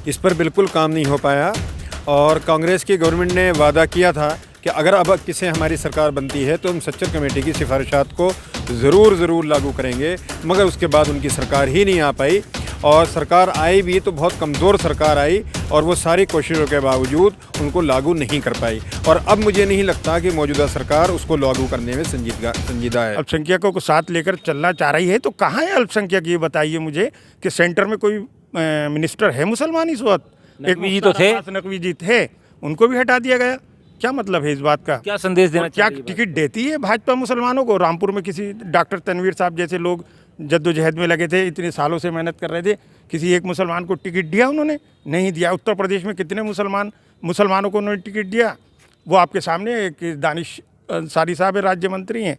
इस पर बिल्कुल काम नहीं हो पाया। और कांग्रेस की गवर्नमेंट ने वादा किया था कि अगर अब किसी हमारी सरकार बनती है तो हम सच्चर कमेटी की सिफारिशात को ज़रूर लागू करेंगे, मगर उसके बाद उनकी सरकार ही नहीं आ पाई। और सरकार आई भी तो बहुत कमज़ोर सरकार आई और वो सारी कोशिशों के बावजूद उनको लागू नहीं कर पाई। और अब मुझे नहीं लगता कि मौजूदा सरकार उसको लागू करने में संजीदा है। अल्पसंख्यकों को साथ लेकर चलना चाह रही है, तो कहाँ है अल्पसंख्यक, ये बताइए मुझे कि सेंटर में कोई मिनिस्टर है मुसलमान इस वक्त? नकवी जी तो थे, नकवी जी थे, उनको भी हटा दिया गया। क्या मतलब है इस बात का? क्या संदेश देना क्या चाहिए? टिकट देती है भाजपा मुसलमानों को? रामपुर में किसी डॉक्टर तनवीर साहब जैसे लोग जद्दोजहद में लगे थे, इतने सालों से मेहनत कर रहे थे, किसी एक मुसलमान को टिकट दिया उन्होंने? नहीं दिया। उत्तर प्रदेश में कितने मुसलमानों को उन्होंने टिकट दिया? वो आपके सामने, एक दानिश अंसारी साहब है, राज्य मंत्री हैं,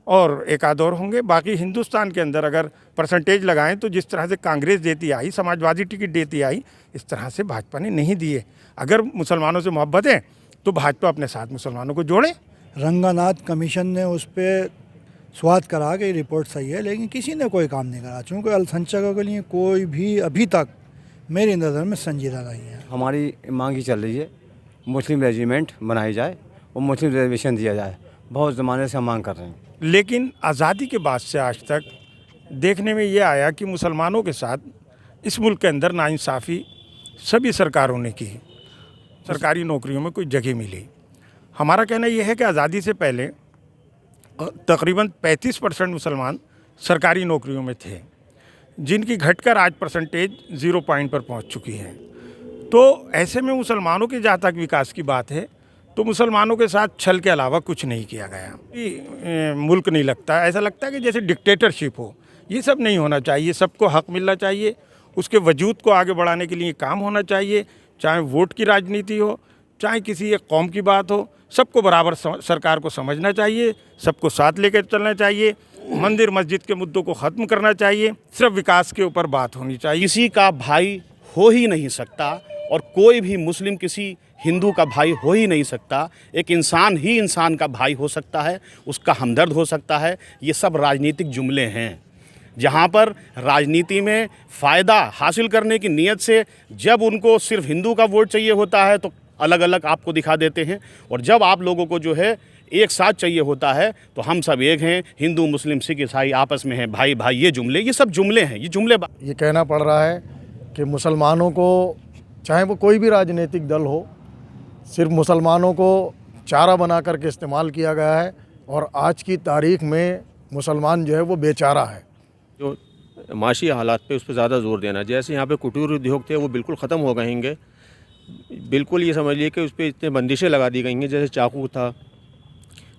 और एक आध और होंगे। बाकी हिंदुस्तान के अंदर अगर परसेंटेज लगाएं तो जिस तरह से कांग्रेस देती आई, समाजवादी टिकट देती आई, इस तरह से भाजपा ने नहीं दिए। अगर मुसलमानों से मोहब्बत है तो भाजपा अपने साथ मुसलमानों को जोड़े। रंगानाथ कमीशन ने उस पर स्वाद करा कि रिपोर्ट सही है, लेकिन किसी ने कोई काम नहीं करा। चूँकि अल्पसंख्यकों के लिए कोई भी अभी तक मेरी नज़र में संजीदा नहीं है। हमारी मांग ही चल रही है, मुस्लिम रेजिमेंट बनाई जाए और मुस्लिम रिजर्वेशन दिया जाए। बहुत ज़माने से हम मांग कर रहे हैं। लेकिन आज़ादी के बाद से आज तक देखने में ये आया कि मुसलमानों के साथ इस मुल्क के अंदर नाइंसाफ़ी सभी सरकारों ने की। सरकारी नौकरियों में कोई जगह मिली। हमारा कहना यह है कि आज़ादी से पहले तकरीबन 35% मुसलमान सरकारी नौकरियों में थे, जिनकी घटकर आज परसेंटेज 0 पॉइंट पर पहुंच चुकी है। तो ऐसे में मुसलमानों के जहाँ तक विकास की बात है तो मुसलमानों के साथ छल के अलावा कुछ नहीं किया गया। मुल्क नहीं लगता, ऐसा लगता है कि जैसे डिक्टेटरशिप हो। ये सब नहीं होना चाहिए, सबको हक मिलना चाहिए, उसके वजूद को आगे बढ़ाने के लिए काम होना चाहिए। चाहे वोट की राजनीति हो, चाहे किसी एक कौम की बात हो, सबको बराबर सरकार को समझना चाहिए, सबको साथ लेकर चलना चाहिए। मंदिर मस्जिद के मुद्दों को ख़त्म करना चाहिए, सिर्फ विकास के ऊपर बात होनी चाहिए। किसी का भाई हो ही नहीं सकता और कोई भी मुस्लिम किसी हिंदू का भाई हो ही नहीं सकता। एक इंसान ही इंसान का भाई हो सकता है, उसका हमदर्द हो सकता है। ये सब राजनीतिक जुमले हैं, जहाँ पर राजनीति में फ़ायदा हासिल करने की नीयत से जब उनको सिर्फ हिंदू का वोट चाहिए होता है तो अलग अलग आपको दिखा देते हैं, और जब आप लोगों को जो है एक साथ चाहिए होता है तो हम सब एक हैं, हिंदू मुस्लिम सिख ईसाई आपस में हैं, भाई भाई। ये सब जुमले हैं, ये कहना पड़ रहा है कि मुसलमानों को, चाहे वो कोई भी राजनीतिक दल हो, सिर्फ मुसलमानों को चारा बना करके इस्तेमाल किया गया है। और आज की तारीख में मुसलमान जो है वो बेचारा है। जो माशी हालात पे उस पर ज़्यादा जोर देना। जैसे यहाँ पे कुटीर उद्योग थे वो बिल्कुल ख़त्म हो गए हैं। बिल्कुल ये समझ लिए कि उस पर इतने बंदिशें लगा दी गई हैं, जैसे चाकू था,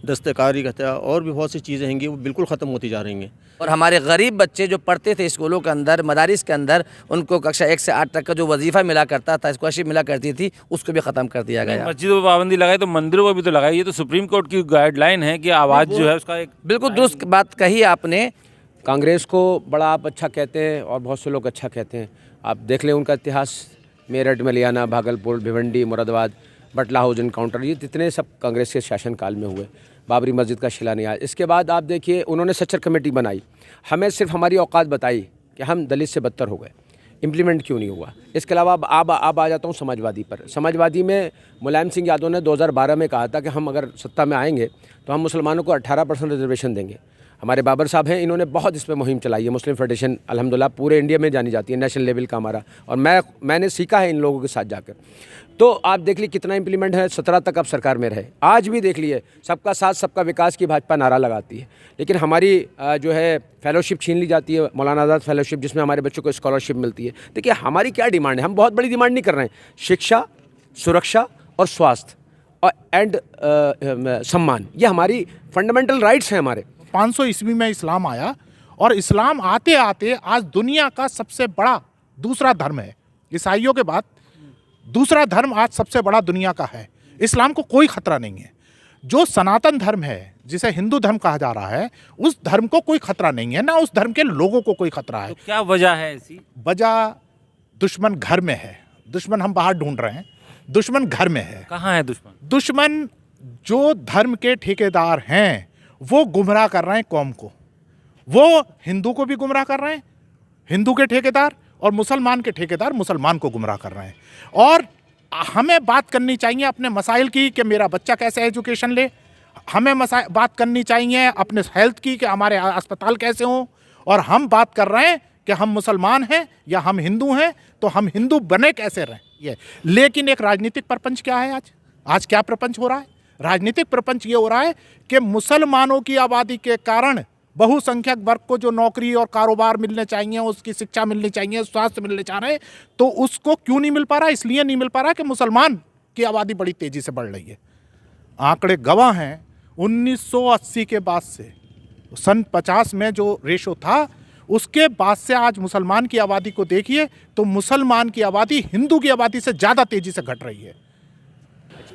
दस्तकारी का था, और भी बहुत सी चीज़ें हैं वो बिल्कुल ख़त्म होती जा रही हैं। और हमारे गरीब बच्चे जो पढ़ते थे स्कूलों के अंदर, मदारिस के अंदर, उनको कक्षा 1 से 8 तक का जो वजीफ़ा मिला करता था, स्कॉलरशिप मिला करती थी, उसको भी ख़त्म कर दिया गया। मस्जिदों पर पाबंदी लगाई तो मंदिरों पर भी तो लगाई। ये तो सुप्रीम कोर्ट की गाइडलाइन है कि आवाज़ जो है उसका एक बिल्कुल दुरुस्त बात कही आपने। कांग्रेस को बड़ा आप अच्छा कहते हैं और बहुत से लोग अच्छा कहते हैं। आप देख लें उनका इतिहास, मेरठ, मलियाना, भागलपुर, भिवंडी, मुरादाबाद, बटला हाउस एनकाउंटर, ये जितने सब कांग्रेस के शासनकाल में हुए। बाबरी मस्जिद का शिलान्यास, इसके बाद आप देखिए उन्होंने सच्चर कमेटी बनाई, हमें सिर्फ हमारी औकात बताई कि हम दलित से बदतर हो गए, इम्प्लीमेंट क्यों नहीं हुआ। इसके अलावा अब आ जाता हूँ समाजवादी पर। समाजवादी में मुलायम सिंह यादव ने 2012 में कहा था कि हम अगर सत्ता में आएंगे तो हम मुसलमानों को 18% रिजर्वेशन देंगे। हमारे बाबर साहब हैं, इन्होंने बहुत इस पर मुहिम चलाई है। मुस्लिम फेडरेशन अल्हम्दुलिल्लाह पूरे इंडिया में जानी जाती है, नेशनल लेवल का हमारा, और मैंने सीखा है इन लोगों के साथ जाकर। तो आप देख लीजिए कितना इम्प्लीमेंट है, 17 तक अब सरकार में रहे। आज भी देख लिए सबका साथ सबका विकास की भाजपा नारा लगाती है, लेकिन हमारी जो है फेलोशिप छीन ली जाती है, मौलाना आज़ाद फेलोशिप, जिसमें हमारे बच्चों को स्कॉलरशिप मिलती है। देखिए हमारी क्या डिमांड है, हम बहुत बड़ी डिमांड नहीं कर रहे हैं। शिक्षा, सुरक्षा और स्वास्थ्य और सम्मान, ये हमारी फंडामेंटल राइट्स हैं हमारे। 500 ईस्वी में इस्लाम आया और इस्लाम आते आते आज दुनिया का सबसे बड़ा दूसरा धर्म है। ईसाइयों के बाद दूसरा धर्म आज सबसे बड़ा दुनिया का है। इस्लाम को कोई खतरा नहीं है। जो सनातन धर्म है, जिसे हिंदू धर्म कहा जा रहा है, उस धर्म को कोई खतरा नहीं है, ना उस धर्म के लोगों को कोई खतरा है। तो क्या वजह है ऐसी? वजह दुश्मन घर में है। दुश्मन हम बाहर ढूंढ रहे हैं, दुश्मन घर में है। कहाँ है दुश्मन? दुश्मन जो धर्म के ठेकेदार हैं वो गुमराह कर रहे हैं कौम को। वो हिंदू को भी गुमराह कर रहे हैं, हिंदू के ठेकेदार, और मुसलमान के ठेकेदार मुसलमान को गुमराह कर रहे हैं। और हमें बात करनी चाहिए अपने मसाइल की कि मेरा बच्चा कैसे एजुकेशन ले, हमें बात करनी चाहिए अपने हेल्थ की कि हमारे अस्पताल कैसे हों, और हम बात कर रहे हैं कि हम मुसलमान हैं या हम हिंदू हैं, तो हम हिंदू बने कैसे रहें ये। लेकिन एक राजनीतिक प्रपंच क्या है आज क्या प्रपंच हो रहा है? राजनीतिक प्रपंच ये हो रहा है कि मुसलमानों की आबादी के कारण बहुसंख्यक वर्ग को जो नौकरी और कारोबार मिलने चाहिए, उसकी शिक्षा मिलनी चाहिए, स्वास्थ्य मिलने चाह रहे हैं, तो उसको क्यों नहीं मिल पा रहा? इसलिए नहीं मिल पा रहा कि मुसलमान की आबादी बड़ी तेजी से बढ़ रही है। आंकड़े गवाह हैं 1980 के बाद से, सन 50 में जो रेशो था उसके बाद से आज मुसलमान की आबादी को देखिए तो मुसलमान की आबादी हिंदू की आबादी से ज़्यादा तेजी से घट रही है।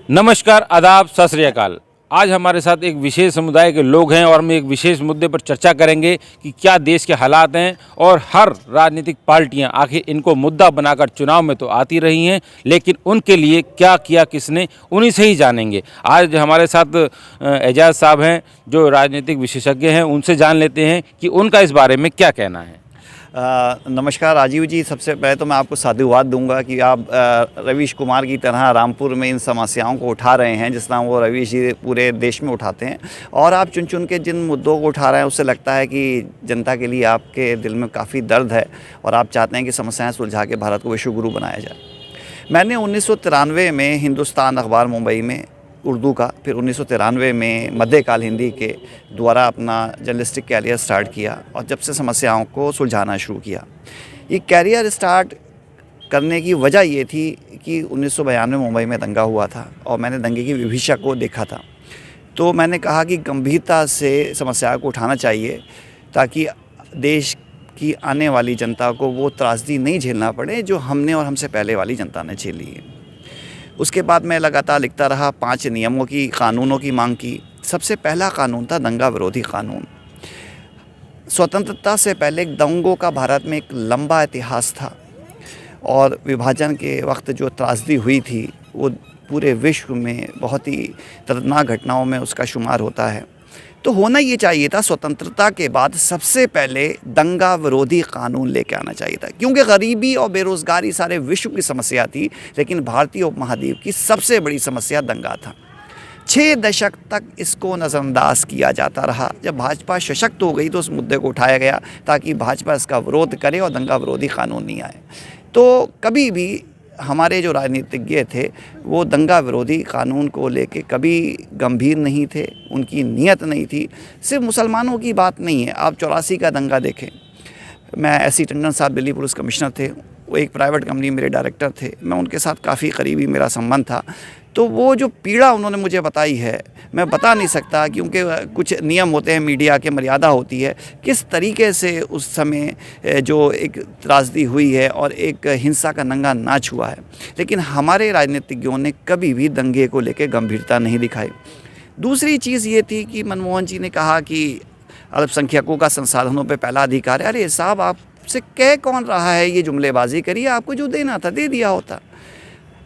नमस्कार, आदाब, सत श्री अकाल। आज हमारे साथ एक विशेष समुदाय के लोग हैं और हम एक विशेष मुद्दे पर चर्चा करेंगे कि क्या देश के हालात हैं और हर राजनीतिक पार्टियां आखिर इनको मुद्दा बनाकर चुनाव में तो आती रही हैं, लेकिन उनके लिए क्या किया किसने, उन्हीं से ही जानेंगे। आज हमारे साथ एजाज साहब हैं जो राजनीतिक विशेषज्ञ हैं, उनसे जान लेते हैं कि उनका इस बारे में क्या कहना है। नमस्कार राजीव जी, सबसे पहले तो मैं आपको साधुवाद दूंगा कि आप रवीश कुमार की तरह रामपुर में इन समस्याओं को उठा रहे हैं जिस तरह वो रवीश जी पूरे देश में उठाते हैं, और आप चुन चुन के जिन मुद्दों को उठा रहे हैं उससे लगता है कि जनता के लिए आपके दिल में काफ़ी दर्द है और आप चाहते हैं कि समस्याएं सुलझा के भारत को विश्व गुरु बनाया जाए। मैंने 1993 में हिंदुस्तान अखबार मुंबई में उर्दू का, फिर 1993 में मध्यकाल हिंदी के द्वारा अपना जर्नलिस्टिक कैरियर स्टार्ट किया और जब से समस्याओं को सुलझाना शुरू किया। ये कैरियर स्टार्ट करने की वजह ये थी कि 1992 में मुंबई में दंगा हुआ था और मैंने दंगे की विभीषा को देखा था। तो मैंने कहा कि गंभीरता से समस्या को उठाना चाहिए ताकि देश की आने वाली जनता को वो त्रासदी नहीं झेलना पड़े जो हमने और हमसे पहले वाली जनता ने झेली है। उसके बाद मैं लगातार लिखता रहा, 5 नियमों की, कानूनों की मांग की। सबसे पहला कानून था दंगा विरोधी कानून। स्वतंत्रता से पहले दंगों का भारत में एक लंबा इतिहास था और विभाजन के वक्त जो त्रासदी हुई थी वो पूरे विश्व में बहुत ही दर्दनाक घटनाओं में उसका शुमार होता है। तो होना ये चाहिए था स्वतंत्रता के बाद सबसे पहले दंगा विरोधी कानून लेके आना चाहिए था, क्योंकि गरीबी और बेरोज़गारी सारे विश्व की समस्या थी, लेकिन भारतीय उपमहाद्वीप की सबसे बड़ी समस्या दंगा था। 6 दशक तक इसको नज़रअंदाज किया जाता रहा। जब भाजपा सशक्त हो गई तो उस मुद्दे को उठाया गया ताकि भाजपा इसका विरोध करे और दंगा विरोधी कानून नहीं आए। तो कभी भी हमारे जो राजनीतिज्ञ थे वो दंगा विरोधी कानून को लेके कभी गंभीर नहीं थे, उनकी नीयत नहीं थी। सिर्फ मुसलमानों की बात नहीं है, आप 84 का दंगा देखें। मैं एस.सी. टंडन साहब दिल्ली पुलिस कमिश्नर थे, वो एक प्राइवेट कंपनी मेरे डायरेक्टर थे, मैं उनके साथ काफ़ी करीबी मेरा संबंध था। तो वो जो पीड़ा उन्होंने मुझे बताई है मैं बता नहीं सकता, क्योंकि कुछ नियम होते हैं, मीडिया की मर्यादा होती है, किस तरीके से उस समय जो एक त्रासदी हुई है और एक हिंसा का नंगा नाच हुआ है। लेकिन हमारे राजनीतिज्ञों ने कभी भी दंगे को लेकर गंभीरता नहीं दिखाई। दूसरी चीज़ ये थी कि मनमोहन जी ने कहा कि अल्पसंख्यकों का संसाधनों पर पहला अधिकार है। अरे साहब, आपसे कह कौन रहा है ये जुमलेबाजी करिए, आपको जो देना था दे दिया होता।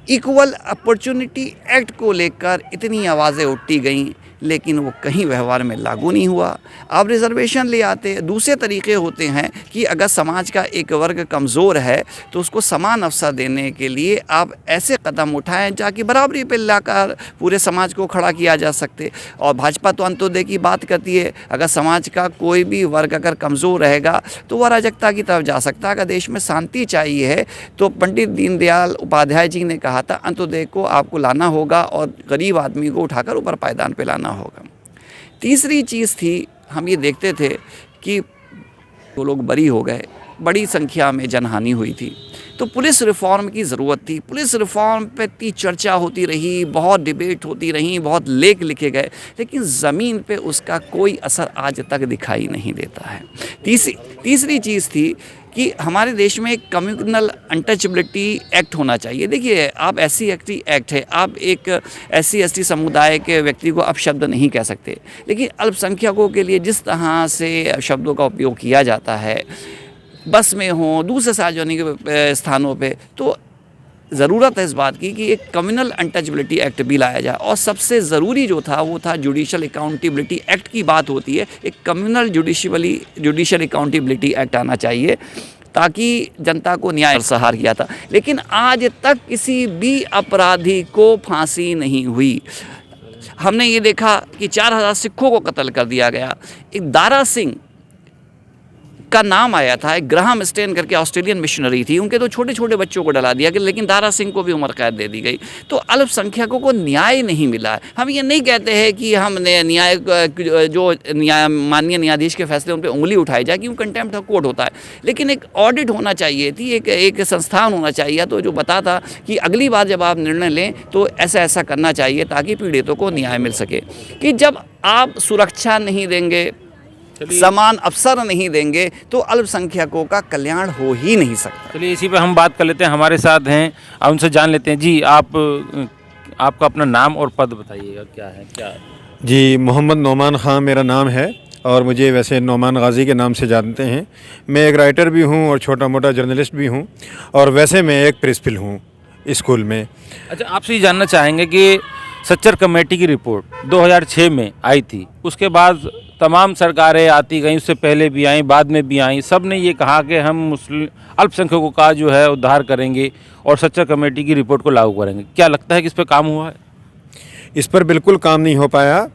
इक्वल अपॉर्चुनिटी एक्ट को लेकर इतनी आवाज़ें उठती गईं, लेकिन वो कहीं व्यवहार में लागू नहीं हुआ। आप रिजर्वेशन ले आते, दूसरे तरीके होते हैं कि अगर समाज का एक वर्ग कमज़ोर है तो उसको समान अवसर देने के लिए आप ऐसे कदम उठाएं ताकि बराबरी पे लाकर पूरे समाज को खड़ा किया जा सके। और भाजपा तो अंत्योदय की बात करती है, अगर समाज का कोई भी वर्ग अगर कमज़ोर रहेगा तो वह अराजकता की तरफ जा सकता है। अगर देश में शांति चाहिए है तो पंडित दीनदयाल उपाध्याय जी ने कहा था अंत्योदय को आपको लाना होगा और गरीब आदमी को उठाकर ऊपर पायदान पे लाना होगा। तीसरी चीज़ थी, हम ये देखते थे कि वो लोग बरी हो गए, बड़ी संख्या में जनहानि हुई थी, तो पुलिस रिफॉर्म की ज़रूरत थी। पुलिस रिफॉर्म पे इतनी चर्चा होती रही, बहुत डिबेट होती रही, बहुत लेख लिखे गए, लेकिन ज़मीन पे उसका कोई असर आज तक दिखाई नहीं देता है। तीसरी चीज़ थी कि हमारे देश में एक कम्युनल अनटचेबिलिटी एक्ट होना चाहिए। देखिए, आप SC एक्ट है, आप एक SC ST समुदाय के व्यक्ति को अपशब्द नहीं कह सकते, लेकिन अल्पसंख्यकों के लिए जिस तरह से शब्दों का उपयोग किया जाता है, बस में हो, दूसरे सार्वजनिक स्थानों पे, तो ज़रूरत है इस बात की कि एक कम्युनल अनटचेबिलिटी एक्ट भी लाया जाए। और सबसे ज़रूरी जो था वो था जुडिशल अकाउंटेबिलिटी एक्ट की बात होती है, एक कम्युनल जुडिशल अकाउंटेबिलिटी एक्ट आना चाहिए ताकि जनता को न्याय सहार किया था। लेकिन आज तक किसी भी अपराधी को फांसी नहीं हुई। हमने ये देखा कि 4000 सिखों को कत्ल कर दिया गया। एक दारा सिंह का नाम आया था, एक ग्राहम स्टेन करके ऑस्ट्रेलियन मिशनरी थी, उनके तो छोटे छोटे बच्चों को डला दिया गया, लेकिन दारा सिंह को भी उम्र कैद दे दी गई। तो अल्पसंख्यकों को न्याय नहीं मिला है। हम ये नहीं कहते हैं कि हमने न्याय जो माननीय न्यायाधीश के फैसले उन पर उंगली उठाई जाए, क्योंकि कंटेम्प्ट ऑफ कोर्ट होता है, लेकिन एक ऑडिट होना चाहिए थी, एक संस्थान होना चाहिए तो जो बताता कि अगली बार जब आप निर्णय लें तो ऐसा ऐसा करना चाहिए ताकि पीड़ितों को न्याय मिल सके। कि जब आप सुरक्षा नहीं देंगे, समान अवसर नहीं देंगे, तो अल्पसंख्यकों का कल्याण हो ही नहीं सकता। चलिए इसी पे हम बात कर लेते हैं, हमारे साथ हैं, अब उनसे जान लेते हैं। जी आपका अपना नाम और पद बताइएगा, क्या है क्या? जी, मोहम्मद नौमान ख़ान मेरा नाम है और मुझे वैसे नौमान गाज़ी के नाम से जानते हैं। मैं एक राइटर भी हूँ और छोटा मोटा जर्नलिस्ट भी हूँ, और वैसे मैं एक प्रिंसिपल हूँ स्कूल में। अच्छा, आपसे ये जानना चाहेंगे कि सच्चर कमेटी की रिपोर्ट 2006 में आई थी, उसके बाद तमाम सरकारें आती गईं, उससे पहले भी आईं, बाद में भी आईं, सब ने ये कहा कि हम मुस्लिम अल्पसंख्यकों का जो है उद्धार करेंगे और सच्चर कमेटी की रिपोर्ट को लागू करेंगे। क्या लगता है कि इस पर काम हुआ है? इस पर बिल्कुल काम नहीं हो पाया,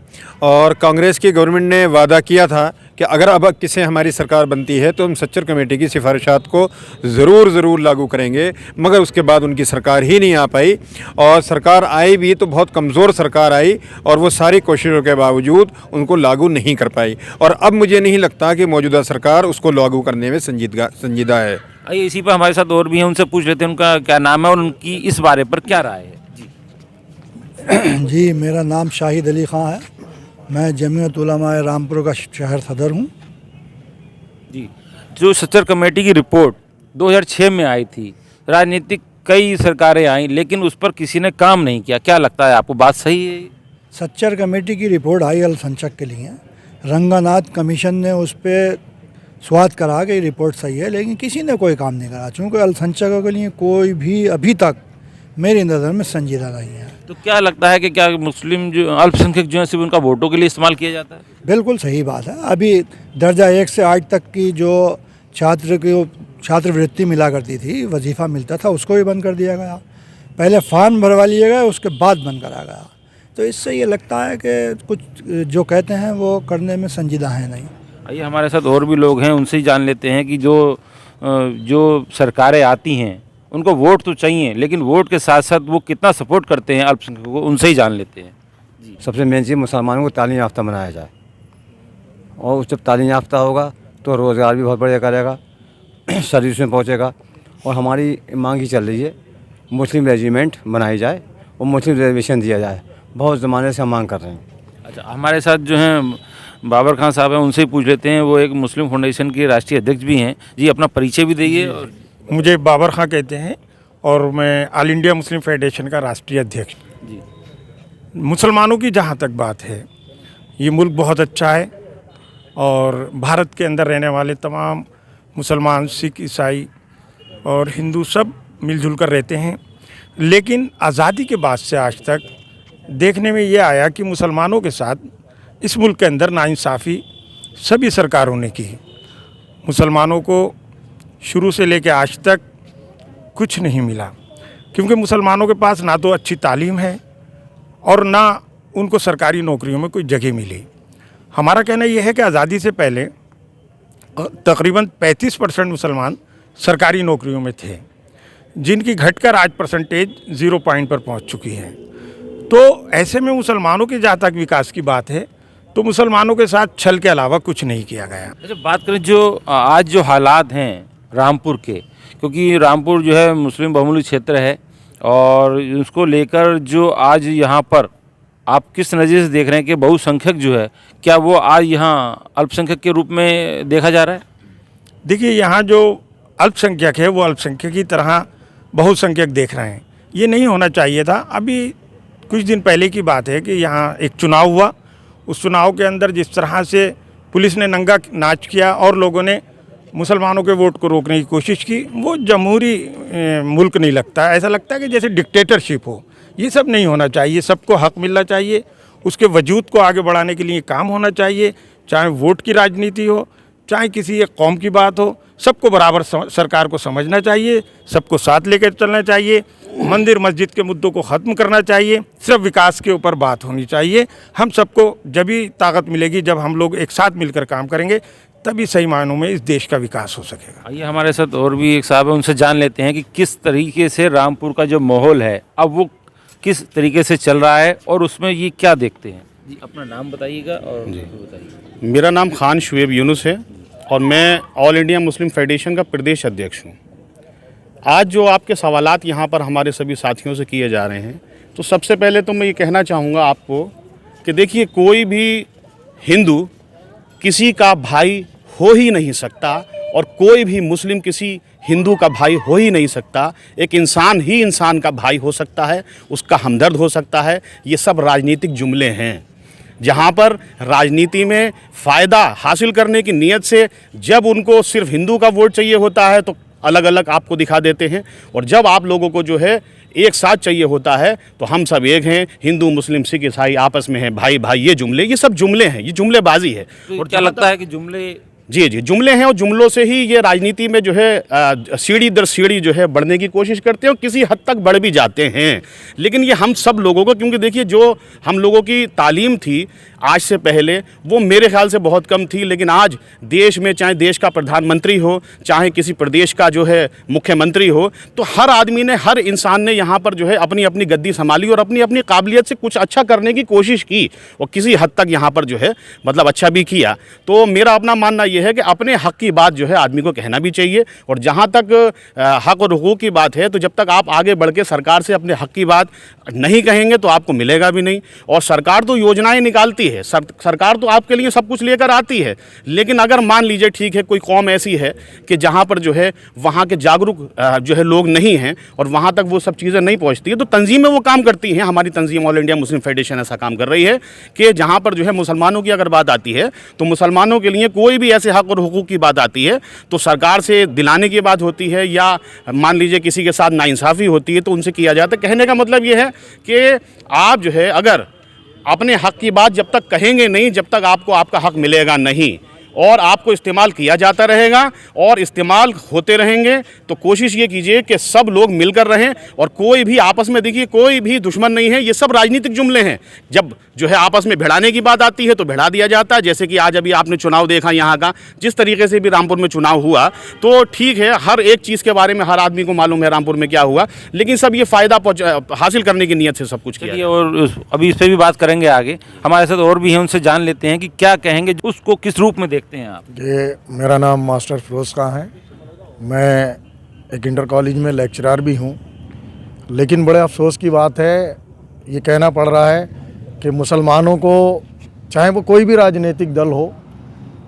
और कांग्रेस की गवर्नमेंट ने वादा किया था कि अगर अब किसी हमारी सरकार बनती है तो हम सच्चर कमेटी की सिफारिशात को ज़रूर लागू करेंगे, मगर उसके बाद उनकी सरकार ही नहीं आ पाई, और सरकार आई भी तो बहुत कमज़ोर सरकार आई, और वो सारी कोशिशों के बावजूद उनको लागू नहीं कर पाई। और अब मुझे नहीं लगता कि मौजूदा सरकार उसको लागू करने में संजीदा है। आइए इसी पर हमारे साथ और भी हैं, उनसे पूछ लेते हैं उनका क्या नाम है और उनकी इस बारे पर क्या राय है। जी, मेरा नाम शाहिद अली ख़ान है। मैं जमीयत उलमा रामपुर का शहर सदर हूँ। जी, जो सच्चर कमेटी की रिपोर्ट 2006 में आई थी, राजनीतिक कई सरकारें आईं, लेकिन उस पर किसी ने काम नहीं किया। क्या लगता है आपको, बात सही है? सच्चर कमेटी की रिपोर्ट आई अल्पसंख्यक के लिए। रंगानाथ कमीशन ने उस पर स्वाद करा कि रिपोर्ट सही है, लेकिन किसी ने कोई काम नहीं करा, चूँकि अल्पसंख्यकों के लिए कोई भी अभी तक मेरी नज़र में संजीदा नहीं है। तो क्या लगता है कि क्या मुस्लिम जो अल्पसंख्यक जो है सिर्फ उनका वोटों के लिए इस्तेमाल किया जाता है? बिल्कुल सही बात है। अभी दर्जा 1 से 8 तक की जो छात्रवृत्ति मिला करती थी, वजीफ़ा मिलता था, उसको भी बंद कर दिया गया। पहले फॉर्म भरवा लिए गए, उसके बाद बंद करा गया। तो इससे ये लगता है कि कुछ जो कहते हैं वो करने में संजीदा है नहीं। आइए हमारे साथ और भी लोग हैं, उनसे ही जान लेते हैं कि जो सरकारें आती हैं उनको वोट तो चाहिए, लेकिन वोट के साथ साथ वो कितना सपोर्ट करते हैं अल्पसंख्यकों को, उनसे ही जान लेते हैं। जी, सबसे मेन चीज़ मुसलमानों को तालीम याफ्ता बनाया जाए, और जब तालीम याफ्ता होगा तो रोज़गार भी बहुत बढ़िया करेगा, सर्विस में पहुँचेगा। और हमारी मांग ही चल रही है, मुस्लिम रेजिमेंट बनाई जाए और मुस्लिम रिजर्वेशन दिया जाए। बहुत ज़माने से हम मांग कर रहे हैं। अच्छा, हमारे साथ जो हैं बाबर खान साहब हैं, उनसे ही पूछ लेते हैं। वो एक मुस्लिम फाउंडेशन के राष्ट्रीय अध्यक्ष भी हैं। जी, अपना परिचय भी दइए। मुझे बाबर खां कहते हैं और मैं ऑल इंडिया मुस्लिम फेडरेशन का राष्ट्रीय अध्यक्ष। जी, मुसलमानों की जहाँ तक बात है, ये मुल्क बहुत अच्छा है, और भारत के अंदर रहने वाले तमाम मुसलमान, सिख, ईसाई और हिंदू सब मिलजुल कर रहते हैं। लेकिन आज़ादी के बाद से आज तक देखने में ये आया कि मुसलमानों के साथ इस मुल्क के अंदर नाइंसाफ़ी सभी सरकारों ने की। मुसलमानों को शुरू से लेकर आज तक कुछ नहीं मिला, क्योंकि मुसलमानों के पास ना तो अच्छी तालीम है और ना उनको सरकारी नौकरियों में कोई जगह मिली। हमारा कहना यह है कि आज़ादी से पहले तकरीबन 35% मुसलमान सरकारी नौकरियों में थे, जिनकी घटकर आज परसेंटेज 0 पॉइंट पर पहुंच चुकी है। तो ऐसे में मुसलमानों की जहाँ तक विकास की बात है, तो मुसलमानों के साथ छल के अलावा कुछ नहीं किया गया। अच्छा, बात करें जो आज जो हालात हैं रामपुर के, क्योंकि रामपुर जो है मुस्लिम बहुमूल्य क्षेत्र है, और उसको लेकर जो आज यहाँ पर आप किस नज़र से देख रहे हैं कि बहुसंख्यक जो है, क्या वो आज यहाँ अल्पसंख्यक के रूप में देखा जा रहा है? देखिए, यहाँ जो अल्पसंख्यक है वो अल्पसंख्यक की तरह बहुसंख्यक देख रहे हैं। ये नहीं होना चाहिए था। अभी कुछ दिन पहले की बात है कि यहाँ एक चुनाव हुआ। उस चुनाव के अंदर जिस तरह से पुलिस ने नंगा नाच किया और लोगों ने मुसलमानों के वोट को रोकने की कोशिश की, वो जमहूरी मुल्क नहीं लगता। ऐसा लगता है कि जैसे डिक्टेटरशिप हो। ये सब नहीं होना चाहिए, सबको हक मिलना चाहिए। उसके वजूद को आगे बढ़ाने के लिए काम होना चाहिए, चाहे वोट की राजनीति हो, चाहे किसी एक कौम की बात हो, सबको बराबर सरकार को समझना चाहिए, सबको साथ लेकर चलना चाहिए। मंदिर मस्जिद के मुद्दों को ख़त्म करना चाहिए, सिर्फ विकास के ऊपर बात होनी चाहिए। हम सबको जब भी ताकत मिलेगी, जब हम लोग एक साथ मिलकर काम करेंगे, तभी सही मायनों में इस देश का विकास हो सकेगा। आइए हमारे साथ और भी एक साहब है, उनसे जान लेते हैं कि किस तरीके से रामपुर का जो माहौल है अब वो किस तरीके से चल रहा है और उसमें ये क्या देखते हैं। जी अपना नाम बताइएगा और बताइए। मेरा नाम खान शुएब यूनुस है और मैं ऑल इंडिया मुस्लिम फेडरेशन का प्रदेश अध्यक्ष हूँ। आज जो आपके सवालात यहाँ पर हमारे सभी साथियों से किए जा रहे हैं, तो सबसे पहले तो मैं ये कहना चाहूँगा आपको कि देखिए, कोई भी हिंदू किसी का भाई हो ही नहीं सकता और कोई भी मुस्लिम किसी हिंदू का भाई हो ही नहीं सकता। एक इंसान ही इंसान का भाई हो सकता है, उसका हमदर्द हो सकता है। ये सब राजनीतिक जुमले हैं, जहाँ पर राजनीति में फ़ायदा हासिल करने की नीयत से जब उनको सिर्फ हिंदू का वोट चाहिए होता है तो अलग अलग आपको दिखा देते हैं, और जब आप लोगों को जो है एक साथ चाहिए होता है तो हम सब एक हैं, हिंदू मुस्लिम सिख ईसाई आपस में हैं, भाई भाई। ये सब जुमले हैं, ये जुमलेबाजी है। और क्या लगता है कि जुमले जी जुमले हैं, और जुमलों से ही ये राजनीति में जो है सीढ़ी दर सीढ़ी जो है बढ़ने की कोशिश करते हैं और किसी हद तक बढ़ भी जाते हैं। लेकिन ये हम सब लोगों को, क्योंकि देखिए जो हम लोगों की तालीम थी आज से पहले वो मेरे ख्याल से बहुत कम थी, लेकिन आज देश में चाहे देश का प्रधानमंत्री हो, चाहे किसी प्रदेश का जो है मुख्यमंत्री हो, तो हर आदमी ने, हर इंसान ने यहाँ पर जो है अपनी अपनी गद्दी संभाली और अपनी अपनी काबिलियत से कुछ अच्छा करने की कोशिश की और किसी हद तक यहाँ पर जो है मतलब अच्छा भी किया। तो मेरा अपना मानना यह है कि अपने हक़ की बात जो है आदमी को कहना भी चाहिए, और जहाँ तक हक़ और हुकूक की बात है, तो जब तक आप आगे बढ़ के सरकार से अपने हक़ की बात नहीं कहेंगे तो आपको मिलेगा भी नहीं। और सरकार तो योजनाएं निकालती है, सरकार तो आपके लिए सब कुछ लेकर आती है, लेकिन अगर मान लीजिए ठीक है कोई कौम ऐसी है कि जहाँ पर जो है वहाँ के जागरूक जो है लोग नहीं हैं और वहाँ तक वो सब चीज़ें नहीं पहुँचती है, तो तंजीमें वो काम करती हैं। हमारी तंजीम ऑल इंडिया मुस्लिम फेडरेशन ऐसा काम कर रही है कि जहाँ पर जो है मुसलमानों की अगर बात आती है तो मुसलमानों के लिए कोई भी ऐसे हक़ और हुकूक की बात आती है तो सरकार से दिलाने की बात होती है, या मान लीजिए किसी के साथ नाइंसाफ़ी होती है तो उनसे किया जाता है। कहने का मतलब ये है कि आप जो है अगर अपने हक़ की बात जब तक कहेंगे नहीं, जब तक आपको आपका हक़ मिलेगा नहीं, और आपको इस्तेमाल किया जाता रहेगा और इस्तेमाल होते रहेंगे। तो कोशिश ये कीजिए कि सब लोग मिलकर रहें और कोई भी आपस में, देखिए कोई भी दुश्मन नहीं है, ये सब राजनीतिक जुमले हैं। जब जो है आपस में भिड़ाने की बात आती है तो भिड़ा दिया जाता है, जैसे कि आज अभी आपने चुनाव देखा यहाँ का, जिस तरीके से भी रामपुर में चुनाव हुआ, तो ठीक है हर एक चीज़ के बारे में हर आदमी को मालूम है रामपुर में क्या हुआ, लेकिन सब ये फ़ायदा हासिल करने की नीयत से सब कुछ किया। और अभी इस पर भी बात करेंगे आगे। हमारे साथ और भी हैं, उनसे जान लेते हैं कि क्या कहेंगे, उसको किस रूप में देखते हैं आप। ये मेरा नाम मास्टर फिरोज़ खां है, मैं एक इंटर कॉलेज में लेक्चरर भी हूँ, लेकिन बड़े अफसोस की बात है, ये कहना पड़ रहा है कि मुसलमानों को, चाहे वो कोई भी राजनीतिक दल हो,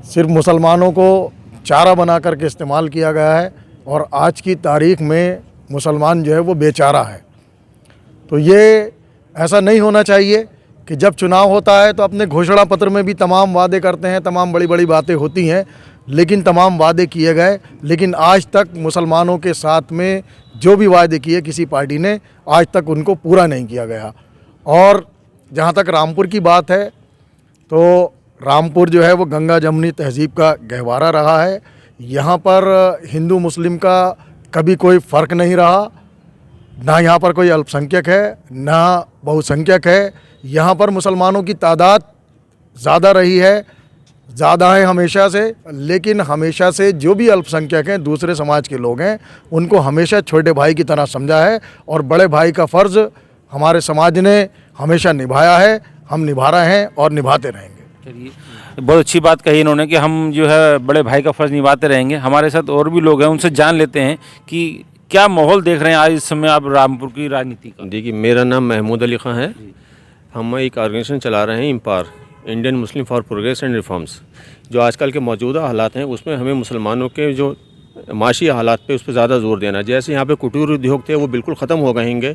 सिर्फ मुसलमानों को चारा बना करके इस्तेमाल किया गया है और आज की तारीख़ में मुसलमान जो है वो बेचारा है। तो ये ऐसा नहीं होना चाहिए कि जब चुनाव होता है तो अपने घोषणा पत्र में भी तमाम वादे करते हैं, तमाम बड़ी बड़ी बातें होती हैं, लेकिन तमाम वादे किए गए, लेकिन आज तक मुसलमानों के साथ में जो भी वादे किए किसी पार्टी ने आज तक उनको पूरा नहीं किया गया। और जहाँ तक रामपुर की बात है तो रामपुर जो है वो गंगा जमुनी तहज़ीब का गहवारा रहा है। यहाँ पर हिंदू मुस्लिम का कभी कोई फ़र्क नहीं रहा, ना यहाँ पर कोई अल्पसंख्यक है ना बहुसंख्यक है। यहाँ पर मुसलमानों की तादाद ज़्यादा रही है, ज़्यादा है हमेशा से, लेकिन हमेशा से जो भी अल्पसंख्यक हैं, दूसरे समाज के लोग हैं, उनको हमेशा छोटे भाई की तरह समझा है और बड़े भाई का फ़र्ज़ हमारे समाज ने हमेशा निभाया है, हम निभा रहे हैं और निभाते रहेंगे। चलिए, बहुत अच्छी बात कही इन्होंने कि हम जो है बड़े भाई का फ़र्ज़ निभाते रहेंगे। हमारे साथ और भी लोग हैं, उनसे जान लेते हैं कि क्या माहौल देख रहे हैं आज इस समय आप रामपुर की राजनीति का। देखिए, मेरा नाम महमूद अली ख़ां है। हम एक ऑर्गेनाइजेशन चला रहे हैं IMPAR, Indian Muslim for progress and reforms. जो आजकल के मौजूदा हालात हैं उसमें हमें मुसलमानों के जो माशी हालात पे उस पर ज़्यादा जोर देना। जैसे यहाँ पे कुटीर उद्योग थे वो बिल्कुल ख़त्म हो गए हैं,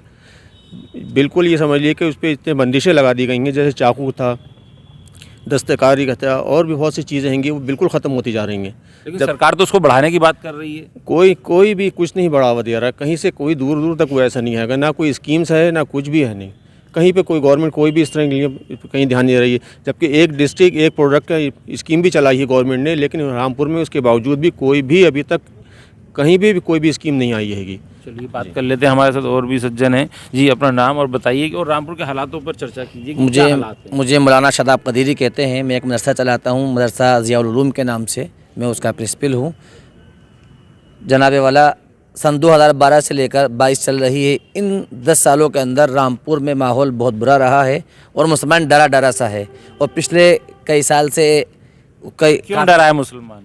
बिल्कुल ये समझिए कि उस पर इतने बंदिशें लगा दी गई हैं, जैसे चाकू था, दस्तकारी का था, और भी बहुत सी चीज़ें हैं वो बिल्कुल ख़त्म होती जा रही हैं। लेकिन सरकार तो उसको बढ़ाने की बात कर रही है। कोई भी कुछ नहीं बढ़ावा दे रहा, कहीं से कोई दूर दूर तक वो ऐसा नहीं है, ना कोई स्कीम्स है ना कुछ भी है नहीं। कहीं पे कोई गवर्नमेंट कोई भी इस तरह के लिए कहीं ध्यान नहीं दे रही है। जबकि एक डिस्ट्रिक्ट एक प्रोडक्ट का स्कीम भी चलाई है गवर्नमेंट ने, लेकिन रामपुर में उसके बावजूद भी कोई भी अभी तक कहीं भी कोई भी स्कीम नहीं आई हैगी। चलिए बात कर लेते हैं, हमारे साथ और भी सज्जन हैं जी। अपना नाम और बताइए कि और रामपुर के हालातों पर चर्चा कीजिए कि क्या हालात हैं। मुझे मौलाना शादाब कदीरी कहते हैं। मैं एक मदरसा चलाता हूँ, मदरसा ज़ियाउल उलूम के नाम से। मैं उसका प्रिंसिपल हूँ। जनाब वाला सन 2012 से लेकर 22 चल रही है। इन 10 सालों के अंदर रामपुर में माहौल बहुत बुरा रहा है और मुसलमान डरा डरा सा है। और पिछले कई साल से क्यों डरा है मुसलमान?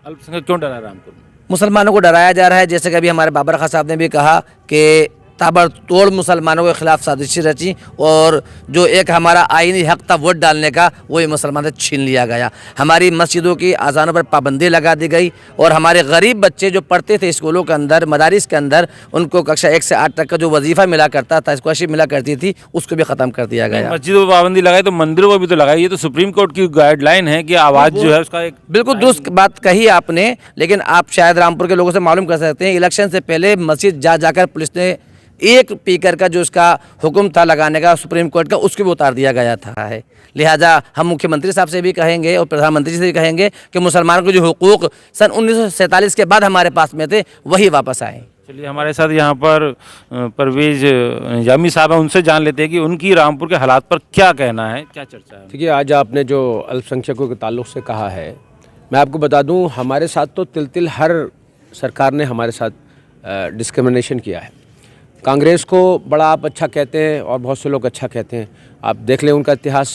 अल्पसंख्यक क्यों डरा है रामपुर में? मुसलमानों को डराया जा रहा है। जैसे कि अभी हमारे बाबर खां साहब ने भी कहा कि ताबड़तोड़ मुसलमानों के खिलाफ साजिशें रची और जो एक हमारा आईनी हक था वोट डालने का, वो ये मुसलमान से छीन लिया गया। हमारी मस्जिदों की अज़ानों पर पाबंदी लगा दी गई और हमारे गरीब बच्चे जो पढ़ते थे स्कूलों के अंदर, मदारिस के अंदर, उनको कक्षा 1 से 8 तक का जो वजीफ़ा मिला करता था, स्कॉलरशिप मिला करती थी, उसको भी ख़त्म कर दिया गया। मस्जिदों पर पाबंदी लगाई तो मंदिरों पर भी तो लगाई। ये तो सुप्रीम कोर्ट की गाइडलाइन है कि आवाज़ जो है उसका एक बिल्कुल दुरुस्त बात कही आपने। लेकिन आप शायद रामपुर के लोगों से मालूम कर सकते हैं, इलेक्शन से पहले मस्जिद जाकर पुलिस ने एक स्पीकर का जो उसका हुक्म था लगाने का सुप्रीम कोर्ट का, उसको भी उतार दिया गया था है। लिहाजा हम मुख्यमंत्री साहब से भी कहेंगे और प्रधानमंत्री से भी कहेंगे कि मुसलमानों के जो हुकूक सन 1947 के बाद हमारे पास में थे, वही वापस आए। चलिए हमारे साथ यहाँ पर परवेज जामी साहब हैं, उनसे जान लेते हैं कि उनकी रामपुर के हालात पर क्या कहना है, क्या चर्चा है। देखिए, आज आपने जो अल्पसंख्यकों के ताल्लुक से कहा है, मैं आपको बता दूं, हमारे साथ तो तिल हर सरकार ने हमारे साथ डिस्क्रिमिनेशन किया है। कांग्रेस को बड़ा आप अच्छा कहते हैं और बहुत से लोग अच्छा कहते हैं। आप देख लें उनका इतिहास,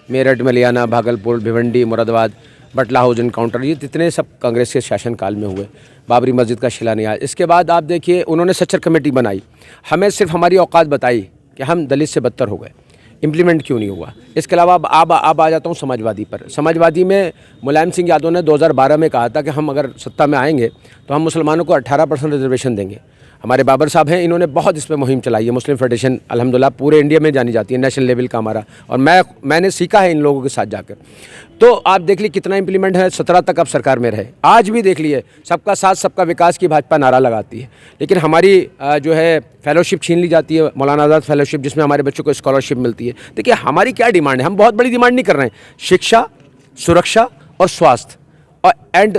मेरठ, मलियाना, भागलपुर, भिवंडी, मुरादाबाद, बटला हाउस एनकाउंटर, ये जितने सब कांग्रेस के शासनकाल में हुए। बाबरी मस्जिद का शिलान्यास, इसके बाद आप देखिए उन्होंने सच्चर कमेटी बनाई, हमें सिर्फ हमारी औकात बताई कि हम दलित से बदतर हो गए। इम्प्लीमेंट क्यों नहीं हुआ? इसके अलावा अब आ जाता हूँ समाजवादी पर। समाजवादी में मुलायम सिंह यादव ने 2012 में कहा था कि हम अगर सत्ता में आएंगे तो हम मुसलमानों को 18% रिजर्वेशन देंगे। हमारे बाबर साहब हैं, इन्होंने बहुत इस पर मुहिम चलाई है। मुस्लिम फेडरेशन अल्हम्दुलिल्लाह पूरे इंडिया में जानी जाती है, नेशनल लेवल का हमारा, और मैंने सीखा है इन लोगों के साथ जाकर। तो आप देख लीजिए कितना इंप्लीमेंट है। 17 तक अब सरकार में रहे, आज भी देख लिए सबका साथ सबका विकास की भाजपा नारा लगाती है, लेकिन हमारी जो है फेलोशिप छीन ली जाती है, मौलाना आज़ाद फेलोशिप, जिसमें हमारे बच्चों को स्कॉलरशिप मिलती है। देखिए हमारी क्या डिमांड है, हम बहुत बड़ी डिमांड नहीं कर रहे हैं। शिक्षा, सुरक्षा और स्वास्थ्य और एंड